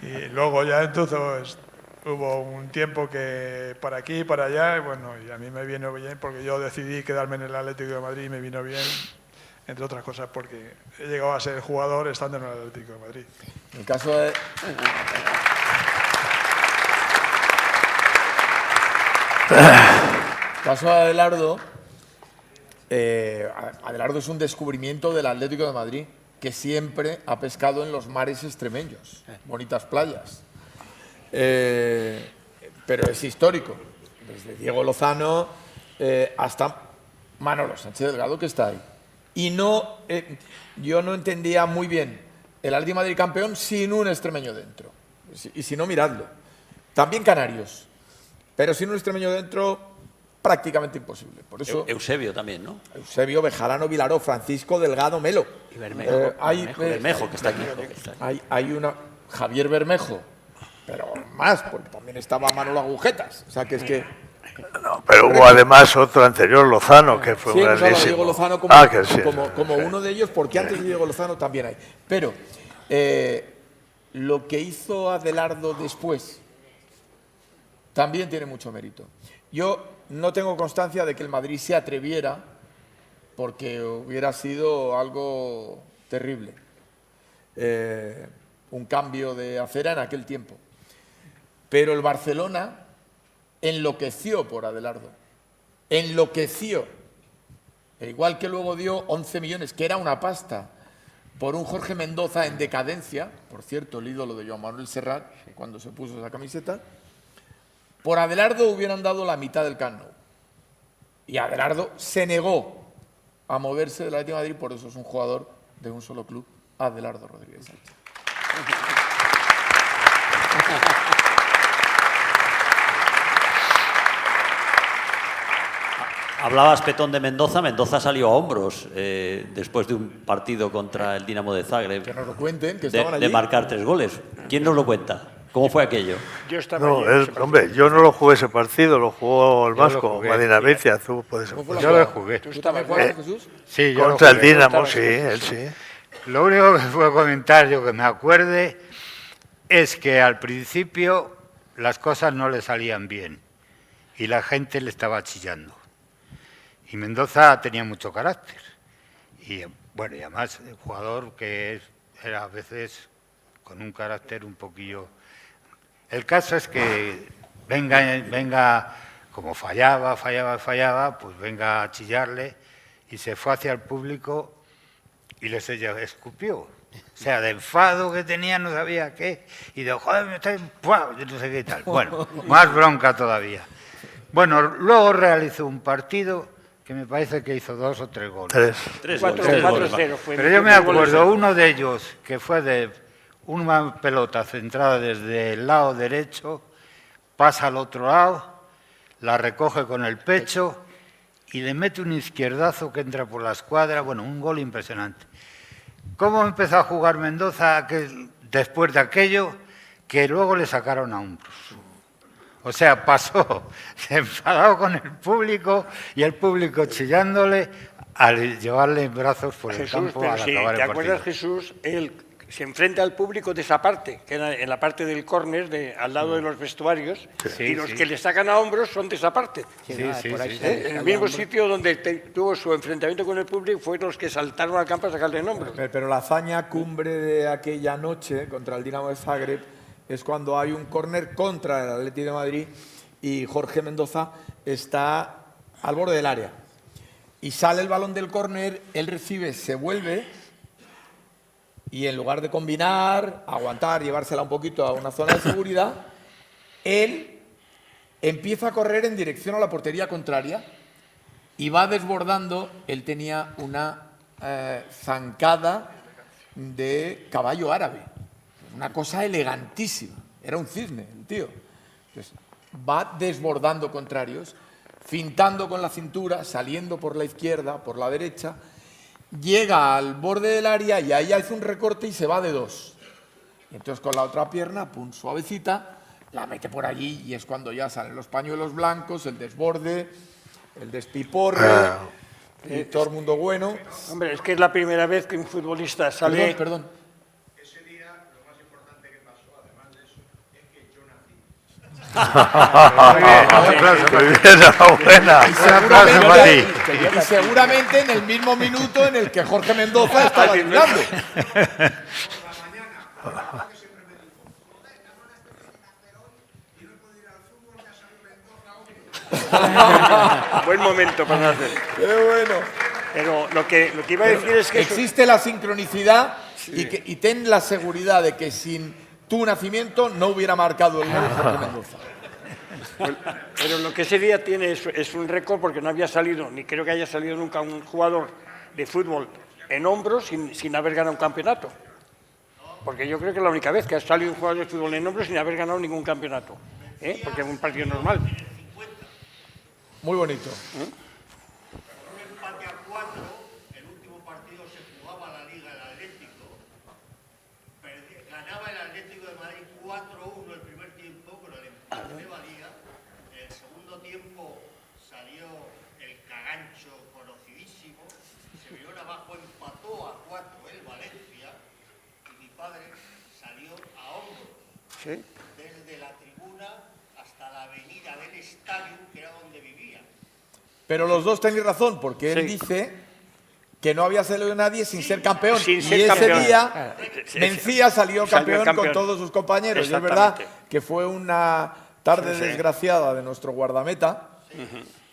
Y luego ya entonces hubo un tiempo que para aquí, para allá, y bueno, y a mí me vino bien porque yo decidí quedarme en el Atlético de Madrid y me vino bien, entre otras cosas porque he llegado a ser jugador estando en el Atlético de Madrid. En el caso de... caso de Adelardo, Adelardo es un descubrimiento del Atlético de Madrid, que siempre ha pescado en los mares extremeños, bonitas playas. Pero es histórico, desde Diego Lozano hasta Manolo Sánchez Delgado, que está ahí. Y yo no entendía muy bien el Atlético de Madrid campeón sin un extremeño dentro. Y si no, miradlo. También canarios, pero sin un extremeño dentro, prácticamente imposible. Por eso, Eusebio también, ¿no? Eusebio, Bejarano, Vilaró, Francisco, Delgado, Melo. Y Bermejo. Bermejo, que está aquí. Hay una... Javier Bermejo, pero más, porque también estaba Manolo Agujetas. O sea, que es que... No, pero hubo además otro anterior, Lozano, que fue sí, grandísimo. Diego Lozano como uno de ellos, porque antes de Diego Lozano también hay. Pero lo que hizo Adelardo después también tiene mucho mérito. Yo no tengo constancia de que el Madrid se atreviera, porque hubiera sido algo terrible. Un cambio de acera en aquel tiempo. Pero el Barcelona enloqueció por Adelardo. Enloqueció. E igual que luego dio 11 millones, que era una pasta, por un Jorge Mendoza en decadencia, por cierto, el ídolo de Joan Manuel Serrat, cuando se puso esa camiseta, por Adelardo hubieran dado la mitad del Camp Nou. Y Adelardo se negó a moverse del Atlético de Madrid, por eso es un jugador de un solo club, Adelardo Rodríguez Sánchez. Hablabas, Petón, de Mendoza. Mendoza salió a hombros después de un partido contra el Dinamo de Zagreb. Que nos lo cuenten, que estaban allí. De marcar 3 goles. ¿Quién nos lo cuenta? ¿Cómo fue aquello? Yo estaba No, hombre, yo no lo jugué ese partido, lo jugó el Vasco, Madina Becia, tú puedes... Yo lo jugué. ¿Tú también jugaste, Jesús? Sí, yo contra lo jugué. el Dinamo, sí, él sí. Lo único que puedo comentar, yo que me acuerde, es que al principio las cosas no le salían bien y la gente le estaba chillando. Y Mendoza tenía mucho carácter. Y bueno, y además el jugador que era a veces con un carácter un poquillo... El caso es que venga, como fallaba, pues venga a chillarle y se fue hacia el público y les escupió. O sea, de enfado que tenía no sabía qué. Y de, joder, me estáis... Yo no sé qué tal. Bueno, más bronca todavía. Bueno, luego realizó un partido que me parece que hizo 2 o 3 goles. 4-0 fue. Pero yo me acuerdo, uno de ellos, que fue de una pelota centrada desde el lado derecho, pasa al otro lado, la recoge con el pecho y le mete un izquierdazo que entra por la escuadra. Bueno, un gol impresionante. ¿Cómo empezó a jugar Mendoza después de aquello? Que luego le sacaron a hombros. O sea, pasó, se enfadó con el público y el público chillándole al llevarle en brazos por el campo al acabar el partido. ¿Te acuerdas, Jesús? Él se enfrenta al público de esa parte, que era en la parte del córner, al lado de los vestuarios, y los que le sacan a hombros son de esa parte. En el mismo sitio donde tuvo su enfrentamiento con el público fueron los que saltaron al campo a sacarle en hombros. Pero la hazaña cumbre de aquella noche contra el Dinamo de Zagreb es cuando hay un córner contra el Atlético de Madrid y Jorge Mendoza está al borde del área. Y sale el balón del córner, él recibe, se vuelve y en lugar de combinar, aguantar, llevársela un poquito a una zona de seguridad, él empieza a correr en dirección a la portería contraria y va desbordando. Él tenía una zancada de caballo árabe. Una cosa elegantísima. Era un cisne, el tío. Entonces, va desbordando contrarios, fintando con la cintura, saliendo por la izquierda, por la derecha, llega al borde del área y ahí hace un recorte y se va de 2. Y entonces con la otra pierna, pum, suavecita, la mete por allí y es cuando ya salen los pañuelos blancos, el desborde, el despiporre, y todo el mundo bueno. Hombre, es que es la primera vez que un futbolista sale... Perdón. Y seguramente en el mismo minuto en el que Jorge Mendoza estaba gritando. Buen momento para hacer. Qué bueno. Pero lo que iba a decir es que... Existe la sincronicidad y ten la seguridad de que sin tu nacimiento no hubiera marcado el gol Jorge Mendoza. Pero lo que ese día tiene es un récord porque no había salido, ni creo que haya salido nunca un jugador de fútbol en hombros sin haber ganado un campeonato. Porque yo creo que es la única vez que ha salido un jugador de fútbol en hombros sin haber ganado ningún campeonato. Porque es un partido normal. Muy bonito. El último partido se jugaba la Liga del Atlético. Ganaba el Atlético de Madrid 4-1 el primer tiempo, con el empate de Badía. En el segundo tiempo salió el Cagancho conocidísimo. Se vio abajo, empató a 4 el Valencia. Y mi padre salió a hombros. ¿Sí? Desde la tribuna hasta la avenida del estadio, que era donde vivía. Pero los dos tenéis razón, porque él dice que no había salido nadie sin ser campeón. Sin ser ese campeón. día Mencía salió campeón con todos sus compañeros. Y es verdad que fue una tarde desgraciada de nuestro guardameta,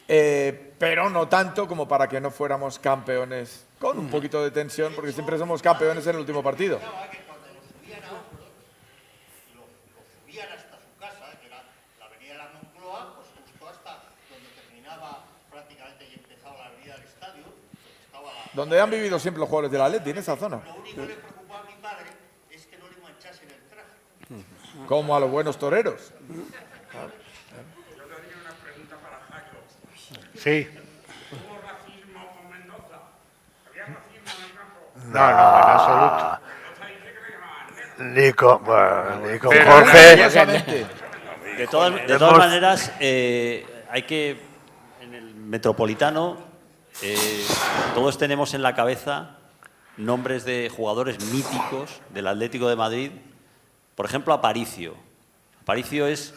pero no tanto como para que no fuéramos campeones con un poquito de tensión, porque siempre somos campeones en el último partido. Donde han vivido siempre los jugadores del Atleti, en esa zona. Lo único que le preocupaba a mi padre es que no le manchasen el traje. Como a los buenos toreros. Yo tenía una pregunta para Jairo. Sí. ¿Hubo racismo con Mendoza? ¿Había racismo en el campo? No, en absoluto. Ni con Jorge. De todas maneras, hay que, en el Metropolitano, todos tenemos en la cabeza nombres de jugadores míticos del Atlético de Madrid. Por ejemplo, Aparicio. Aparicio es,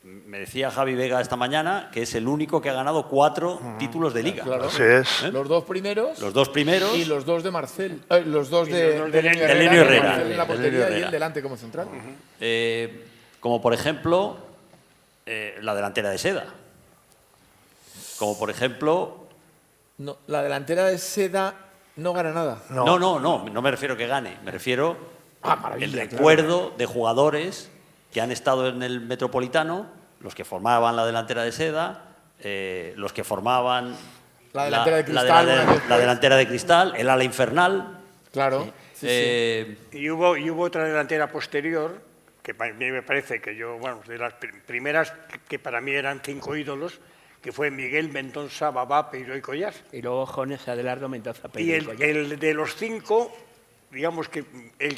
me decía Javi Vega esta mañana, que es el único que ha ganado 4 títulos de Liga. Claro. Así es. Los 2 primeros. Los 2 primeros. Y los 2 de Marcel. Los 2 de Lenio Herrera. Marcel en la portería y el delante como central. Como por ejemplo, la delantera de Seda. Como por ejemplo... No, la delantera de Seda no gana nada. No me refiero que gane. Me refiero el recuerdo de jugadores que han estado en el Metropolitano, los que formaban la delantera de Seda, los que formaban la delantera de Cristal, la delantera de Cristal, el ala infernal. Claro. Y hubo otra delantera posterior, que a mí me parece que de las primeras que para mí eran 5 ídolos, que fue Miguel, Mendoza, Babá, Peiró y Collar. Y luego Jones, Adelardo, Mendoza, Peiró Y y Collar. el de los 5, digamos que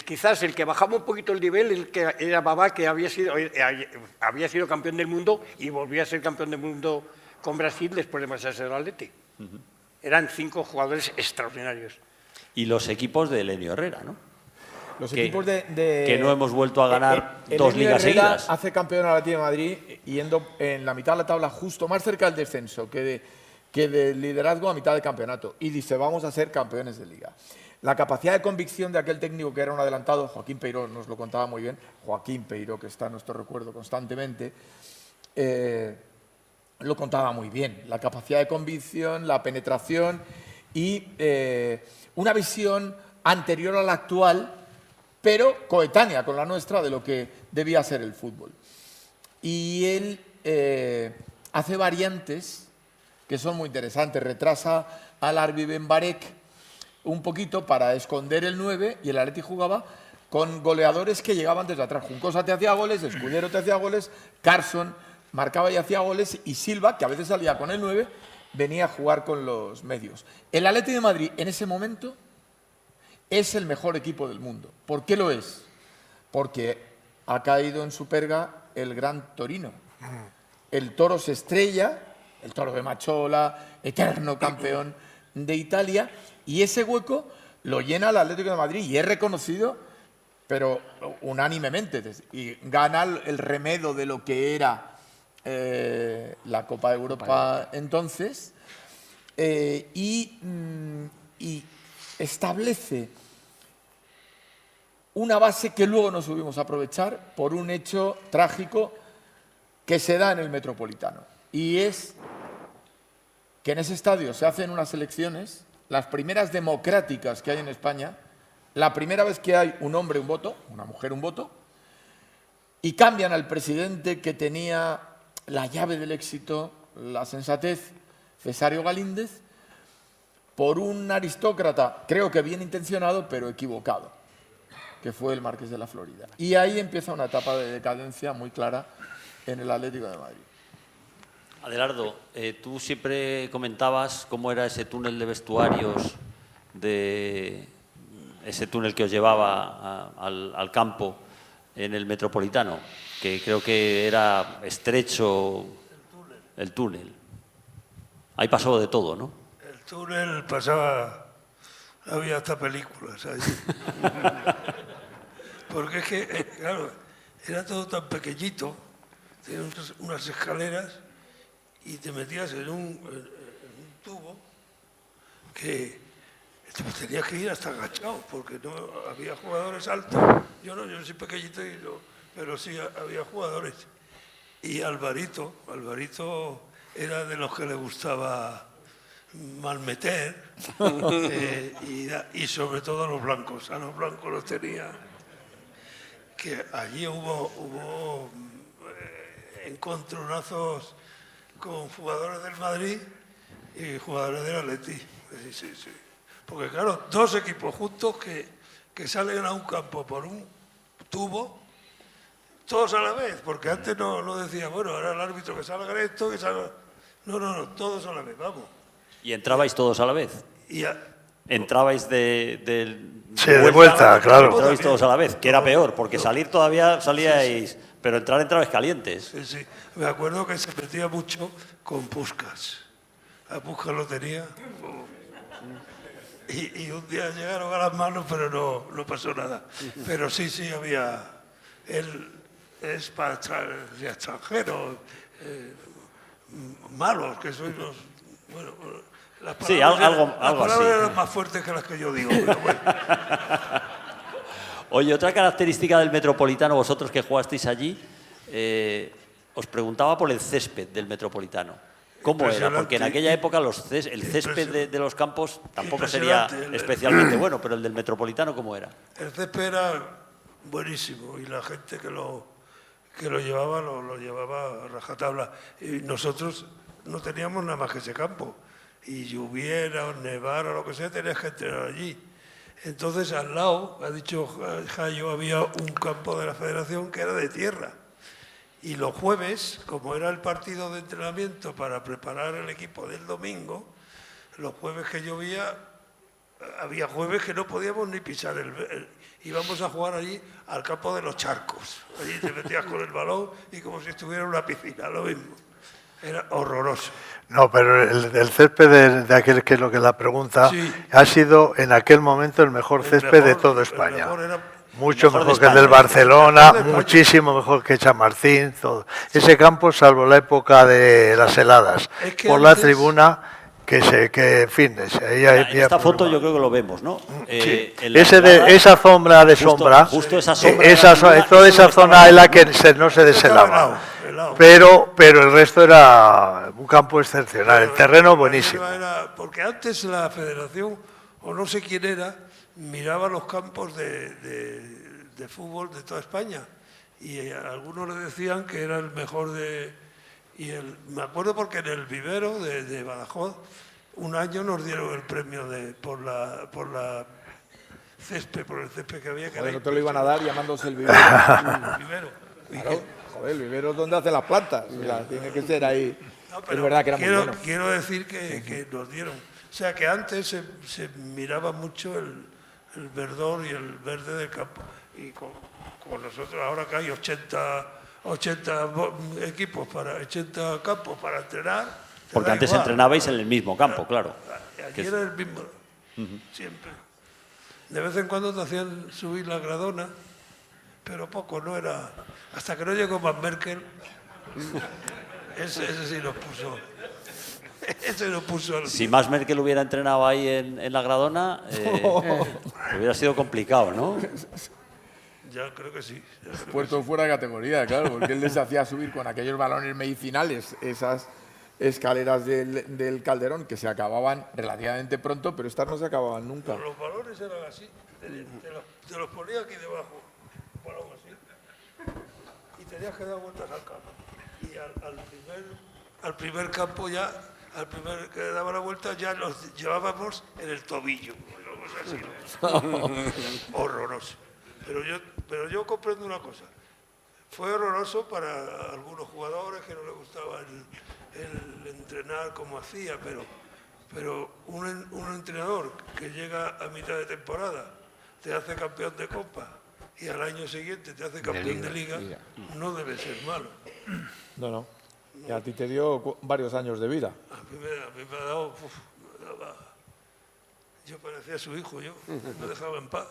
quizás el que bajaba un poquito el nivel, el que era Babá, que había sido campeón del mundo y volvió a ser campeón del mundo con Brasil después de marcharse del Atleti. Eran 5 jugadores extraordinarios. Y los equipos de Lenio Herrera, ¿no? Los equipos de que no hemos vuelto a ganar el 2 ligas seguidas. Hace campeón al Atlético de Madrid yendo en la mitad de la tabla, justo más cerca del descenso que del liderazgo a mitad del campeonato. Y dice, vamos a ser campeones de Liga. La capacidad de convicción de aquel técnico que era un adelantado, Joaquín Peiró nos lo contaba muy bien, Joaquín Peiró, que está en nuestro recuerdo constantemente, lo contaba muy bien. La capacidad de convicción, la penetración y una visión anterior a la actual, pero coetánea con la nuestra de lo que debía ser el fútbol. Y él hace variantes que son muy interesantes. Retrasa al Arbi Ben Barek un poquito para esconder el 9 y el Atleti jugaba con goleadores que llegaban desde atrás. Juncosa te hacía goles, Escudero te hacía goles, Carson marcaba y hacía goles y Silva, que a veces salía con el 9, venía a jugar con los medios. El Atleti de Madrid en ese momento es el mejor equipo del mundo. ¿Por qué lo es? Porque ha caído en Superga el Gran Torino. El Toro se estrella, el Toro de Machola, eterno campeón de Italia, y ese hueco lo llena el Atlético de Madrid y es reconocido, pero unánimemente, y gana el remedo de lo que era la Copa de Europa entonces, y establece una base que luego no supimos aprovechar por un hecho trágico que se da en el Metropolitano. Y es que en ese estadio se hacen unas elecciones, las primeras democráticas que hay en España, la primera vez que hay un hombre un voto, una mujer un voto, y cambian al presidente que tenía la llave del éxito, la sensatez, Cesario Galíndez, por un aristócrata, creo que bien intencionado, pero equivocado, que fue el Marqués de la Florida. Y ahí empieza una etapa de decadencia muy clara en el Atlético de Madrid. Adelardo, tú siempre comentabas cómo era ese túnel de vestuarios, ese túnel que os llevaba al campo en el Metropolitano, que creo que era estrecho el túnel. Ahí pasó de todo, ¿no? El túnel pasaba, había hasta películas ahí. Porque es que, claro, era todo tan pequeñito, tenía unas escaleras y te metías en un tubo que tenías que ir hasta agachado, porque no había jugadores altos. Yo soy pequeñito, pero sí había jugadores. Y Alvarito era de los que le gustaba malmeter, y sobre todo los blancos. A los blancos los tenía. Que allí hubo encontronazos con jugadores del Madrid y jugadores del Atleti. Sí. Porque claro, 2 equipos juntos que salen a un campo por un tubo, todos a la vez, porque antes no decía, bueno, ahora el árbitro que salga esto, que salga... No, todos a la vez, vamos. ¿Y entrabais todos a la vez? entrabais de vuelta, claro. Entrabais todos a la vez, que era peor, porque salir todavía salíais, pero entrabais calientes. Sí, sí. Me acuerdo que se metía mucho con Puskás. A Puskás lo tenía. Y un día llegaron a las manos, pero no pasó nada. Pero sí, había... Él es para extranjeros, malos, que sois los... Bueno, las palabras eran más fuertes que las que yo digo. Pero bueno. Oye, otra característica del Metropolitano, vosotros que jugasteis allí, os preguntaba por el césped del Metropolitano. ¿Cómo era? Porque en aquella época el césped de los campos tampoco sería especialmente bueno, pero el del Metropolitano, ¿cómo era? El césped era buenísimo y la gente que lo llevaba lo llevaba a rajatabla. Y nosotros no teníamos nada más que ese campo. Y lloviera o nevara o lo que sea, tenías que entrenar allí. Entonces, al lado, ha dicho Jayo, había un campo de la Federación que era de tierra. Y los jueves, como era el partido de entrenamiento para preparar el equipo del domingo, los jueves que llovía, había jueves que no podíamos ni pisar íbamos a jugar allí al campo de los charcos. Allí te metías con el balón y como si estuviera en una piscina, lo mismo. Era horroroso. No, pero el césped de aquel que es lo que la pregunta, sí, ha sido en aquel momento el mejor césped de toda España. Mucho mejor que el del Barcelona, muchísimo mejor que Chamartín, todo. Ese campo, salvo la época de las heladas, por la tribuna, en fin, en esta foto yo creo que lo vemos, ¿no? Sí. Esa sombra de sombra, justo esa sombra toda esa zona en la que no se deshelaba. Pero el resto era un campo excepcional, el terreno buenísimo. Porque antes la Federación, o no sé quién era, miraba los campos de fútbol de toda España y algunos le decían que era el mejor me acuerdo porque en el vivero de Badajoz un año nos dieron el premio por el césped que había. Joder, no te lo iban a dar llamándose el vivero. Claro, joder, el vivero es donde hacen las plantas. Mira, tiene que ser ahí. No, es verdad que era muy bueno. Quiero decir que nos dieron. O sea, que antes se miraba mucho el verdor y el verde del campo. Y con nosotros ahora que hay 80 equipos 80 campos para entrenar. Porque antes entrenabais en el mismo campo, claro. Aquí era el mismo, siempre. De vez en cuando te hacían subir la gradona, pero poco, no era... Hasta que no llegó Van Merkel, ese sí nos puso... Ese nos puso... Si más Merkel hubiera entrenado ahí en la gradona, hubiera sido complicado, ¿no? Ya creo que sí. Puesto fuera de categoría, claro, porque él les hacía subir con aquellos balones medicinales, esas escaleras del Calderón, que se acababan relativamente pronto, pero estas no se acababan nunca. Pero los balones eran así, te los ponía aquí debajo, un balón así, y tenías que dar vueltas al campo. Y al primer campo ya, al primer que daba la vuelta, ya los llevábamos en el tobillo, así, horroroso. Pero yo comprendo una cosa. Fue horroroso para algunos jugadores que no les gustaba el entrenar como hacía, pero un entrenador que llega a mitad de temporada, te hace campeón de Copa y al año siguiente te hace campeón de Liga, no debe ser malo. No. Y a ti te dio varios años de vida. A mí me ha dado... Yo parecía su hijo, me dejaba en paz.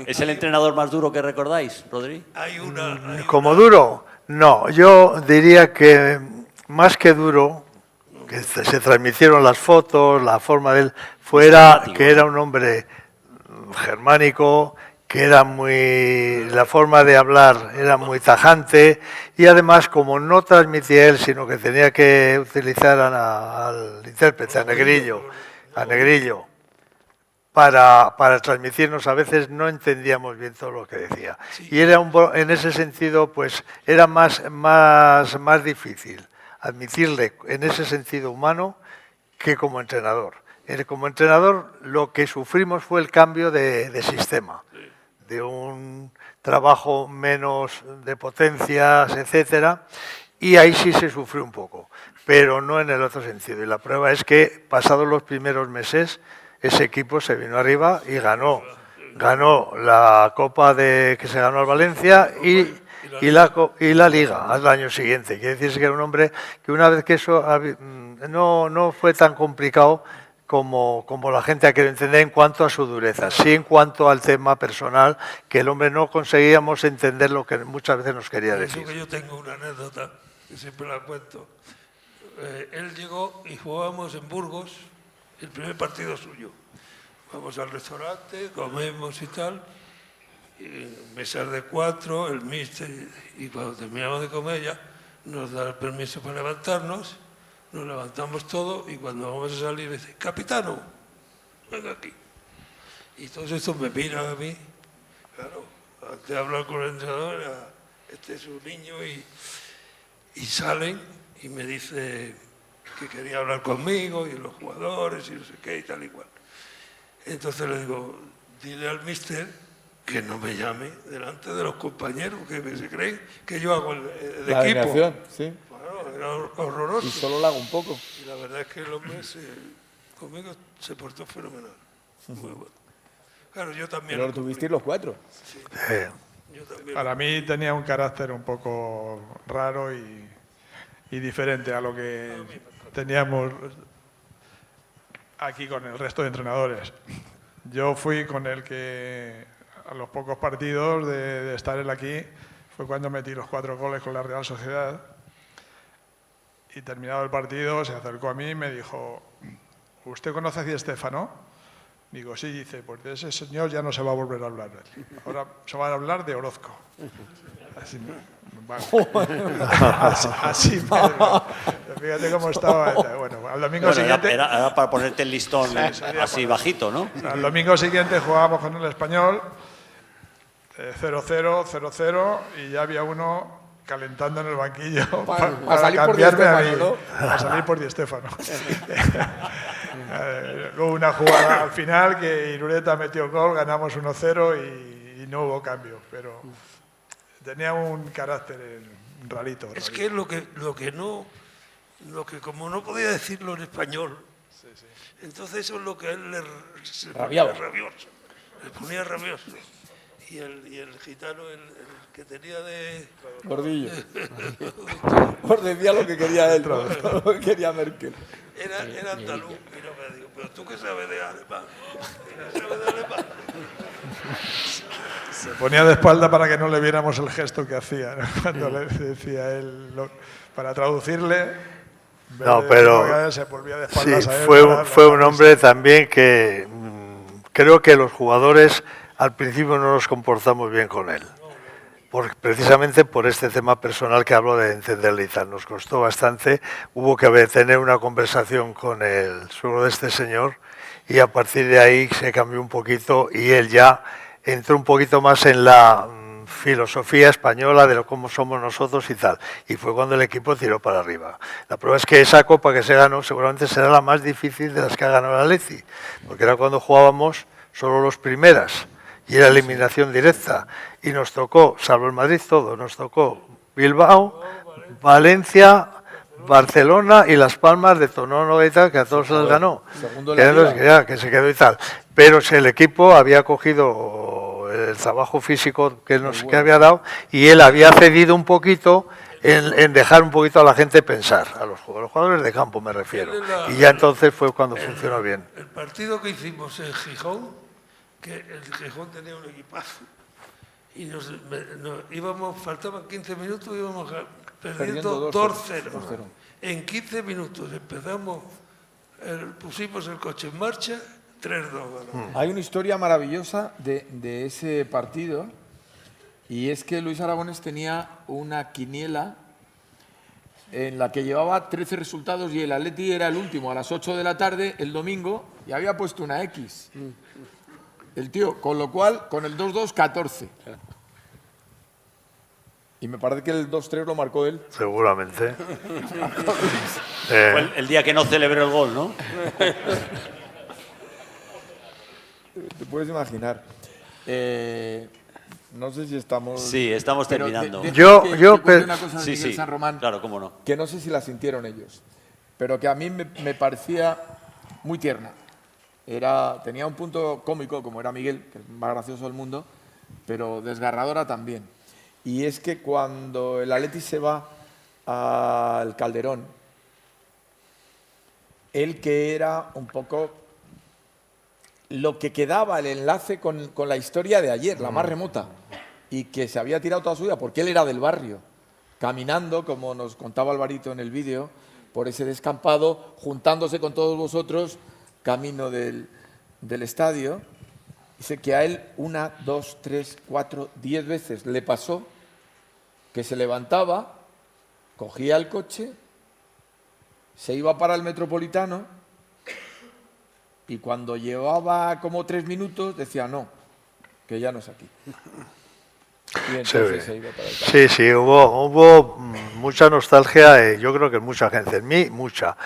¿Es el entrenador más duro que recordáis, Rodri? ¿Como duro? No, yo diría que más que duro, que se transmitieron las fotos, la forma de él, que era un hombre germánico, que era la forma de hablar era muy tajante y además como no transmitía él, sino que tenía que utilizar al intérprete, a Negrillo, para transmitirnos, a veces no entendíamos bien todo lo que decía. Sí. Y era en ese sentido, pues era más difícil admitirle en ese sentido humano que como entrenador. Como entrenador lo que sufrimos fue el cambio de sistema, de un trabajo menos de potencias, etcétera, y ahí sí se sufrió un poco. pero no en el otro sentido. Y la prueba es que, pasados los primeros meses, ese equipo se vino arriba y ganó la Copa que se ganó al Valencia y la Liga al año siguiente. Quiere decirse que era un hombre que una vez que eso no fue tan complicado como la gente ha querido entender en cuanto a su dureza, sí en cuanto al tema personal, que el hombre no conseguíamos entender lo que muchas veces nos quería decir. Eso que yo tengo una anécdota, que siempre la cuento. Él llegó y jugábamos en Burgos, el primer partido suyo. Vamos al restaurante, comemos y tal, y mesas de 4, el míster, y cuando terminamos de comer ya nos da el permiso para levantarnos, nos levantamos todos y cuando vamos a salir dice, capitano, venga aquí. Y todos estos me miran a mí, claro, antes de hablar con el entrenador, este es un niño y salen y me dice que quería hablar conmigo y los jugadores y no sé qué y tal y cual. Entonces le digo, dile al míster que no me llame delante de los compañeros, que se creen que yo hago el la equipo. alineación, sí. Bueno, era horroroso. Y solo lo hago un poco. Y la verdad es que el hombre conmigo se portó fenomenal. Muy bueno. Claro, yo también. Pero lo tuvisteis los 4. Sí. Yo también. Para mí tenía un carácter un poco raro y diferente a lo que teníamos aquí con el resto de entrenadores. Yo fui con el que a los pocos partidos de estar él aquí fue cuando metí los 4 goles con la Real Sociedad y terminado el partido se acercó a mí y me dijo, ¿usted conoce a Di Stéfano? Digo, sí, dice, pues de ese señor ya no se va a volver a hablar. Ahora se va a hablar de Orozco. Así, así fíjate cómo estaba. Bueno, al domingo siguiente... Era para ponerte el listón así bajito, ¿no? Al domingo siguiente jugábamos con el Español, 0-0, 0-0, y ya había uno calentando en el banquillo para salir cambiarme por Di a mí, Stéfano, ¿no? para salir por Di Stéfano. Luego una jugada al final que Irureta metió gol, ganamos 1-0 y no hubo cambio, pero tenía un carácter rarito. Es que lo que como no podía decirlo en español, entonces eso es lo que a él le ponía rabioso. Le ponía rabioso. Y el gitano, el que tenía de... Gordillo. Os decía lo que quería él, no lo que quería Merkel. Era andaluz. Y no me digo, pero tú qué sabes de alemán. ¿Qué sabes de alemán? Se ponía de espalda para que no le viéramos el gesto que hacía, ¿no? Cuando le decía él, para traducirle... No, pero se volvía de espaldas sí, a él, fue un hombre también que creo que los jugadores al principio no nos comportamos bien con él, precisamente por este tema personal que hablo de entenderle y tal. Nos costó bastante, hubo que tener una conversación con el suegro de este señor y a partir de ahí se cambió un poquito y él ya entró un poquito más en la filosofía española de cómo somos nosotros y tal. Y fue cuando el equipo tiró para arriba. La prueba es que esa copa que se ganó seguramente será la más difícil de las que ha ganado el Atleti, porque era cuando jugábamos solo los primeras y era eliminación directa. Y nos tocó, salvo el Madrid todo, nos tocó Bilbao, Valencia, Barcelona y Las Palmas de Tonono y tal, que a todos se les ganó. Que se quedó y tal. Pero si el equipo había cogido el trabajo físico que había dado y él había cedido un poquito en dejar un poquito a la gente pensar, a los jugadores de campo me refiero. Y ya entonces fue cuando funcionó bien. El partido que hicimos en Gijón, que el Gijón tenía un equipazo, y faltaban 15 minutos y íbamos perdiendo 2-0. En 15 minutos empezamos, pusimos el coche en marcha, 3-2 ganamos. Hay una historia maravillosa de ese partido, y es que Luis Aragonés tenía una quiniela en la que llevaba 13 resultados y el Atleti era el último a las 8 de la tarde el domingo y había puesto una X. El tío, con lo cual, con el 2-2, 14. Y me parece que el 2-3 lo marcó él. Seguramente. Fue el día que no celebró el gol, ¿no? Te puedes imaginar. No sé si estamos... Sí, estamos terminando. Una cosa de Miguel San Román, claro, cómo no. Que no sé si la sintieron ellos. pero que a mí me parecía muy tierna. Tenía un punto cómico, como era Miguel, que es el más gracioso del mundo, pero desgarradora también. Y es que cuando el Atleti se va al Calderón, él, que era un poco lo que quedaba, el enlace con la historia de ayer, la más remota, y que se había tirado toda su vida, porque él era del barrio, caminando, como nos contaba Alvarito en el vídeo, por ese descampado, juntándose con todos vosotros, camino del estadio. Dice que a él 1, 2, 3, 4, 10 veces le pasó que se levantaba, cogía el coche, se iba para el Metropolitano y cuando llevaba como 3 minutos decía no, que ya no es aquí. Y entonces se iba para el sí, sí, hubo mucha nostalgia, yo creo que en mucha gente, en mí mucha.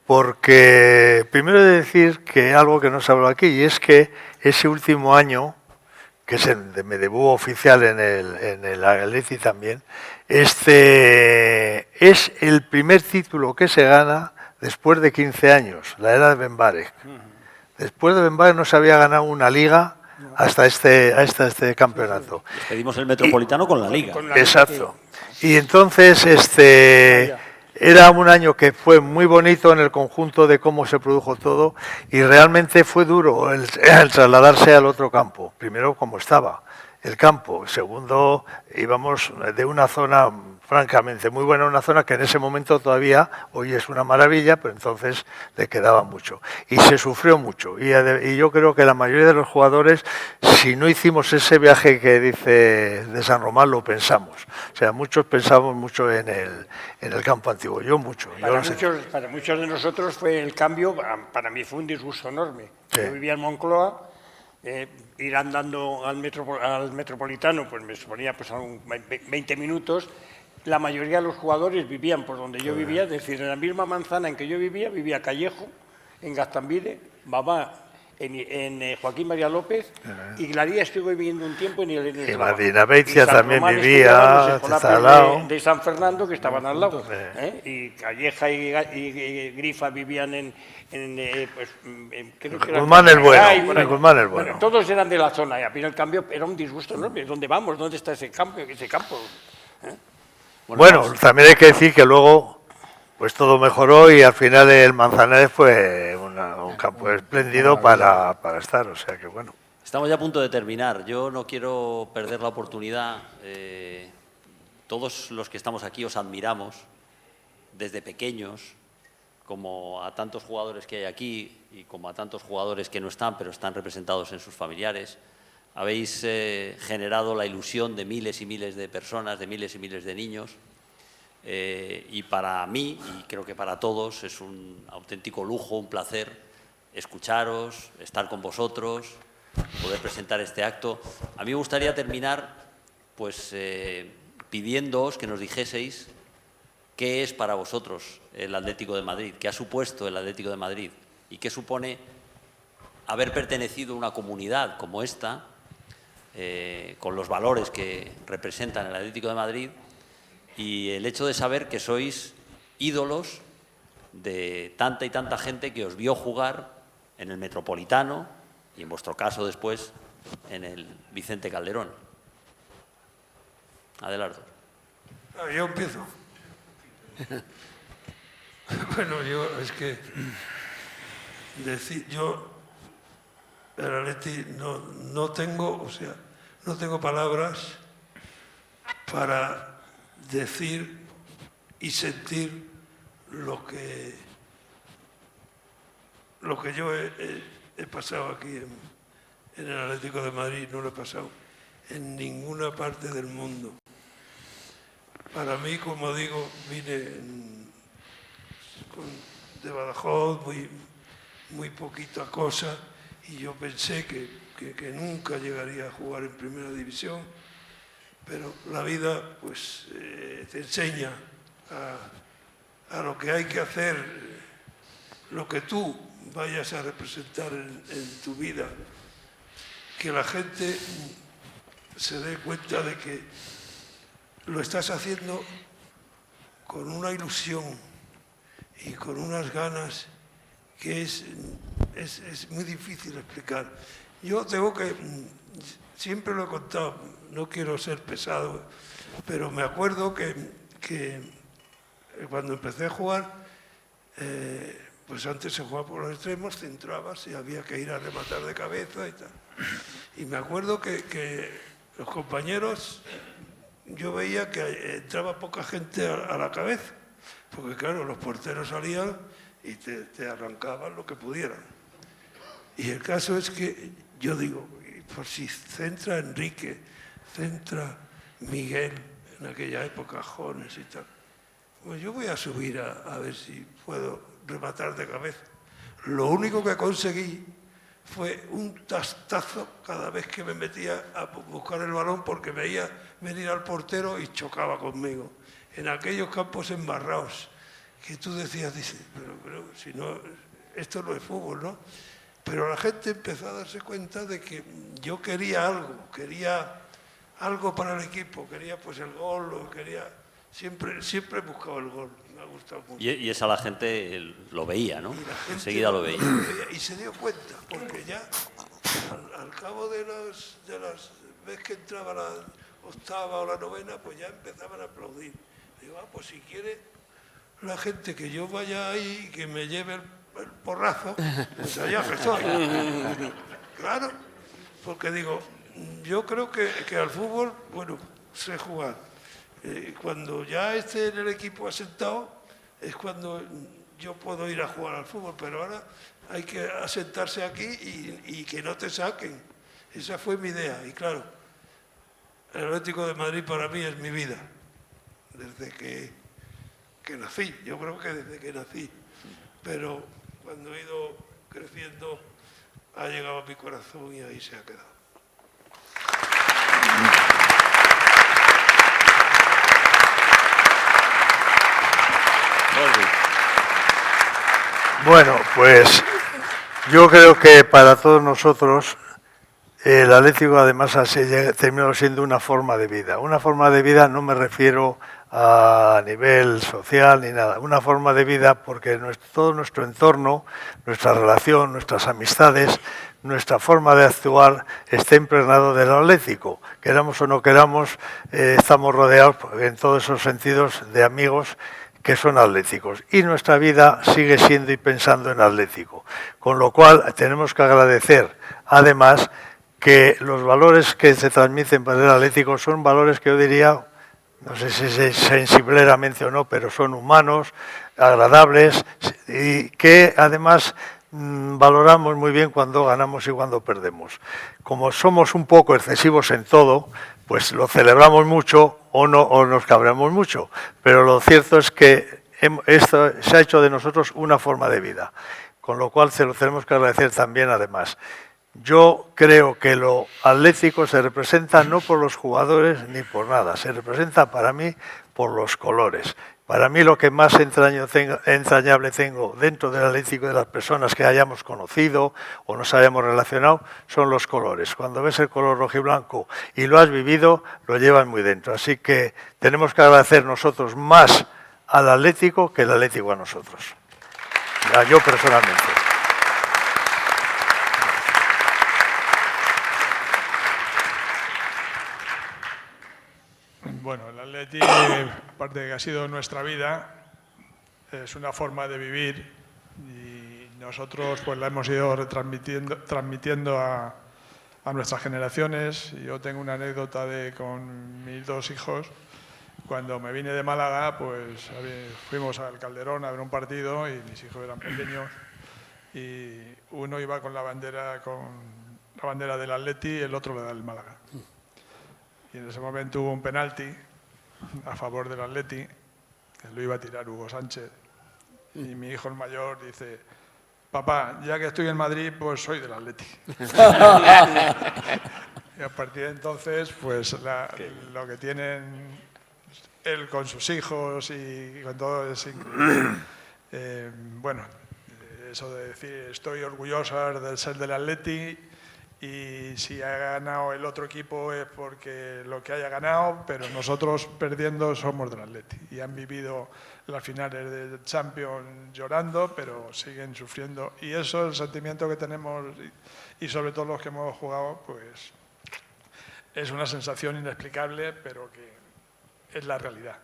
Porque primero he de decir que algo que no se habló aquí, y es que ese último año, que es el de mi debut oficial en el Atleti también, es el primer título que se gana después de 15 años, la era de Ben Barek. Después de Ben Barek no se había ganado una liga hasta este campeonato. Pedimos el Metropolitano con la liga. Exacto. Y entonces era un año que fue muy bonito en el conjunto de cómo se produjo todo, y realmente fue duro el trasladarse al otro campo. Primero, como estaba el campo. Segundo, íbamos de una zona francamente muy buena, una zona que en ese momento todavía, hoy es una maravilla, pero entonces le quedaba mucho. Y se sufrió mucho. Y yo creo que la mayoría de los jugadores, si no hicimos ese viaje que dice de San Román, lo pensamos. O sea, muchos pensamos mucho en el campo antiguo. Yo mucho. Para muchos de nosotros fue el cambio, para mí fue un disgusto enorme. Sí. Yo vivía en Moncloa. Ir andando al Metropolitano, pues me suponía pues, 20 minutos. La mayoría de los jugadores vivían por donde yo vivía, es decir, en la misma manzana en que yo vivía Callejo, en Gastambide, Babá, en Joaquín María López, y Glaría estuve viviendo un tiempo en el y Martina Beitia también vivía, de San Fernando, que estaban al lado, y Calleja y Grifa vivían Guzmán el Bueno. Bueno, todos eran de la zona, y al final el cambio era un disgusto enorme. ¿Dónde vamos? ¿Dónde está ese campo? Bueno, también hay que decir que luego pues todo mejoró y al final el Manzanares fue un campo espléndido para estar, o sea que bueno. Estamos ya a punto de terminar. Yo no quiero perder la oportunidad. Todos los que estamos aquí os admiramos desde pequeños, como a tantos jugadores que hay aquí y como a tantos jugadores que no están, pero están representados en sus familiares. Habéis generado la ilusión de miles y miles de personas, de miles y miles de niños. Y para mí, y creo que para todos, es un auténtico lujo, un placer escucharos, estar con vosotros, poder presentar este acto. A mí me gustaría terminar pues, pidiéndoos que nos dijeseis qué es para vosotros el Atlético de Madrid, qué ha supuesto el Atlético de Madrid y qué supone haber pertenecido a una comunidad como esta, con los valores que representan el Atlético de Madrid, y el hecho de saber que sois ídolos de tanta y tanta gente que os vio jugar en el Metropolitano y en vuestro caso después en el Vicente Calderón. Adelante. Yo empiezo. Bueno, yo es que decir, yo el Atleti no tengo palabras para decir y sentir lo que yo he pasado aquí en el Atlético de Madrid. No lo he pasado en ninguna parte del mundo. Para mí, como digo, vine de Badajoz, muy poquita cosa, y yo pensé que nunca llegaría a jugar en primera división, pero la vida pues te enseña a lo que hay que hacer, lo que tú vayas a representar en tu vida, que la gente se dé cuenta de que lo estás haciendo con una ilusión y con unas ganas que es muy difícil explicar. Yo tengo que, siempre lo he contado, no quiero ser pesado, pero me acuerdo que cuando empecé a jugar, pues antes se jugaba por los extremos, centrabas y había que ir a rematar de cabeza y tal. Y me acuerdo que los compañeros, yo veía que entraba poca gente a la cabeza, porque claro, los porteros salían y te arrancaban lo que pudieran. Y el caso es que yo digo, por si centra Enrique, centra Miguel, en aquella época, Jones y tal, pues yo voy a subir a ver si puedo rematar de cabeza. Lo único que conseguí fue un tastazo cada vez que me metía a buscar el balón, porque veía venir al portero y chocaba conmigo. En aquellos campos embarrados, que tú decías, pero si no, esto no es fútbol, ¿no? Pero la gente empezó a darse cuenta de que yo quería algo para el equipo, quería pues el gol, siempre he buscado el gol, me ha gustado mucho. Y esa la gente lo veía, ¿no? Enseguida lo veía. Y se dio cuenta, porque ya al cabo de las veces que entraba la octava o la novena, pues ya empezaban a aplaudir. Digo, pues si quiere la gente que yo vaya ahí y que me lleve el porrazo, pues allá que estoy. Claro, porque digo, yo creo que al fútbol, bueno, sé jugar. Cuando ya esté en el equipo asentado, es cuando yo puedo ir a jugar al fútbol, pero ahora hay que asentarse aquí y que no te saquen. Esa fue mi idea. Y claro, el Atlético de Madrid para mí es mi vida, desde que nací, yo creo que desde que nací. Pero cuando he ido creciendo, ha llegado a mi corazón y ahí se ha quedado. Bueno, pues yo creo que para todos nosotros el Atlético además ha terminado siendo una forma de vida. Una forma de vida, no me refiero a nivel social ni nada, una forma de vida porque todo nuestro entorno, nuestra relación, nuestras amistades, nuestra forma de actuar está impregnado del Atlético. Queramos o no queramos, estamos rodeados en todos esos sentidos de amigos que son atléticos, y nuestra vida sigue siendo y pensando en Atlético, con lo cual tenemos que agradecer además que los valores que se transmiten para el Atlético son valores que yo diría, no sé si sensibleramente o no, pero son humanos, agradables, y que además valoramos muy bien cuando ganamos y cuando perdemos. Como somos un poco excesivos en todo, pues lo celebramos mucho o no, o nos cabremos mucho, pero lo cierto es que esto se ha hecho de nosotros una forma de vida, con lo cual se lo tenemos que agradecer también además. Yo creo que lo atlético se representa no por los jugadores ni por nada, se representa para mí por los colores. Para mí lo que más entrañable tengo dentro del Atlético, de las personas que hayamos conocido o nos hayamos relacionado, son los colores. Cuando ves el color rojiblanco y lo has vivido, lo llevas muy dentro. Así que tenemos que agradecer nosotros más al Atlético que el Atlético a nosotros. Ya, yo personalmente. Bueno, el Atleti, aparte de que ha sido nuestra vida, es una forma de vivir y nosotros pues la hemos ido transmitiendo a nuestras generaciones. Yo tengo una anécdota con mis dos hijos. Cuando me vine de Málaga, pues fuimos al Calderón a ver un partido y mis hijos eran pequeños y uno iba con la bandera del Atleti y el otro la del Málaga. Y en ese momento hubo un penalti a favor del Atleti, que lo iba a tirar Hugo Sánchez. Y mi hijo el mayor dice, papá, ya que estoy en Madrid, pues soy del Atleti. Y a partir de entonces, pues lo que tienen él con sus hijos y con todo es increíble. Bueno, eso de decir, estoy orgullosa de ser del Atleti y si ha ganado el otro equipo es porque lo que haya ganado, pero nosotros perdiendo somos del Atleti y han vivido las finales de Champions llorando, pero siguen sufriendo, y eso es el sentimiento que tenemos, y sobre todo los que hemos jugado, pues es una sensación inexplicable, pero que es la realidad.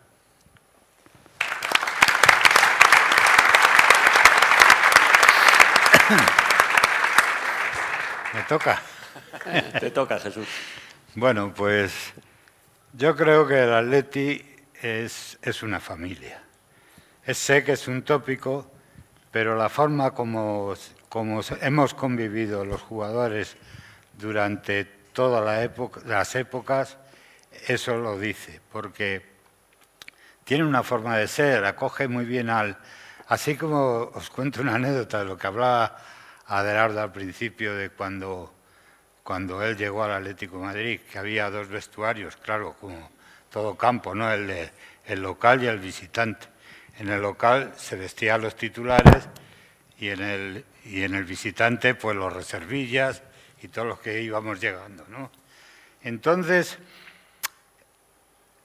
¿Me toca? Te toca, Jesús. Bueno, pues yo creo que el Atleti es una familia. Sé que es un tópico, pero la forma como hemos convivido los jugadores durante todas las épocas, eso lo dice, porque tiene una forma de ser, acoge muy bien Así como os cuento una anécdota de lo que hablaba Adelardo al principio, de cuando él llegó al Atlético de Madrid, que había dos vestuarios, claro, como todo campo, ¿no? El local y el visitante. En el local se vestían los titulares y en el visitante pues los reservillas y todos los que íbamos llegando, ¿no? Entonces,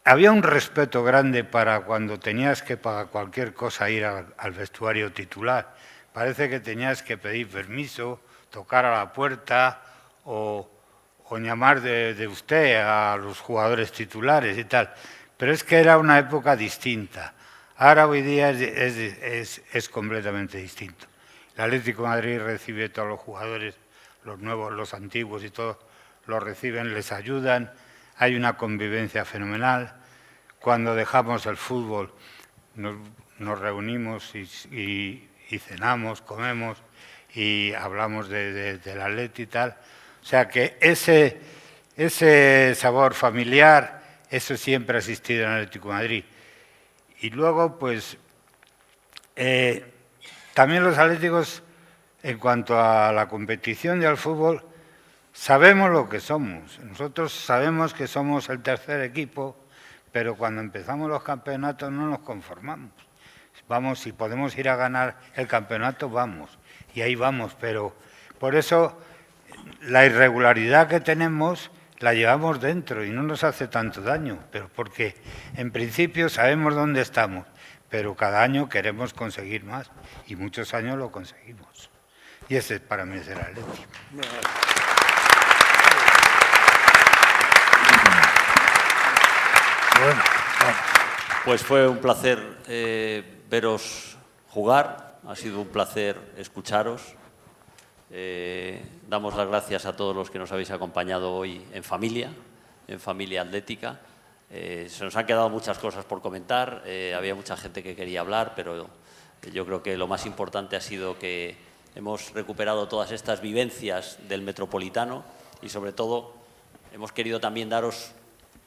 había un respeto grande para cuando tenías que pagar cualquier cosa ir al vestuario titular. Parece que tenías que pedir permiso, tocar a la puerta o llamar de usted a los jugadores titulares y tal. Pero es que era una época distinta. Ahora, hoy día, es completamente distinto. El Atlético de Madrid recibe a todos los jugadores, los nuevos, los antiguos y todos los reciben, les ayudan. Hay una convivencia fenomenal. Cuando dejamos el fútbol nos reunimos y cenamos, comemos y hablamos del Atleti y tal. O sea que ese sabor familiar, eso siempre ha existido en el Atlético de Madrid. Y luego, pues, también los atléticos, en cuanto a la competición y al fútbol, sabemos lo que somos. Nosotros sabemos que somos el tercer equipo, pero cuando empezamos los campeonatos no nos conformamos. Vamos, si podemos ir a ganar el campeonato, vamos. Y ahí vamos, pero por eso la irregularidad que tenemos la llevamos dentro y no nos hace tanto daño, pero porque en principio sabemos dónde estamos, pero cada año queremos conseguir más y muchos años lo conseguimos. Y ese para mí es el Atleti. Bueno, pues fue un placer veros jugar, ha sido un placer escucharos. Damos las gracias a todos los que nos habéis acompañado hoy en familia atlética. Se nos han quedado muchas cosas por comentar, había mucha gente que quería hablar, pero yo creo que lo más importante ha sido que hemos recuperado todas estas vivencias del Metropolitano y sobre todo hemos querido también daros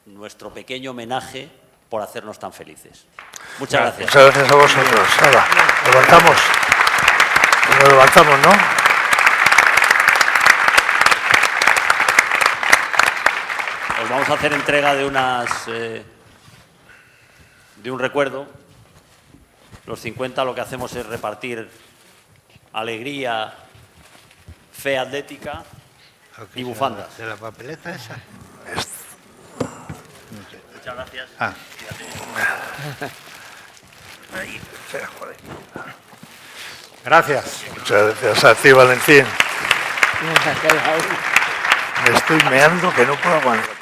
nuestro pequeño homenaje por hacernos tan felices. Muchas gracias. Muchas gracias a vosotros. Ahora, levantamos. Nos levantamos, ¿no? Os vamos a hacer entrega de un recuerdo. Los 50 lo que hacemos es repartir alegría, fe atlética y bufandas. ¿De la papeleta esa? Muchas gracias. Gracias. Muchas gracias a ti, Valentín. Me estoy meando que no puedo aguantar.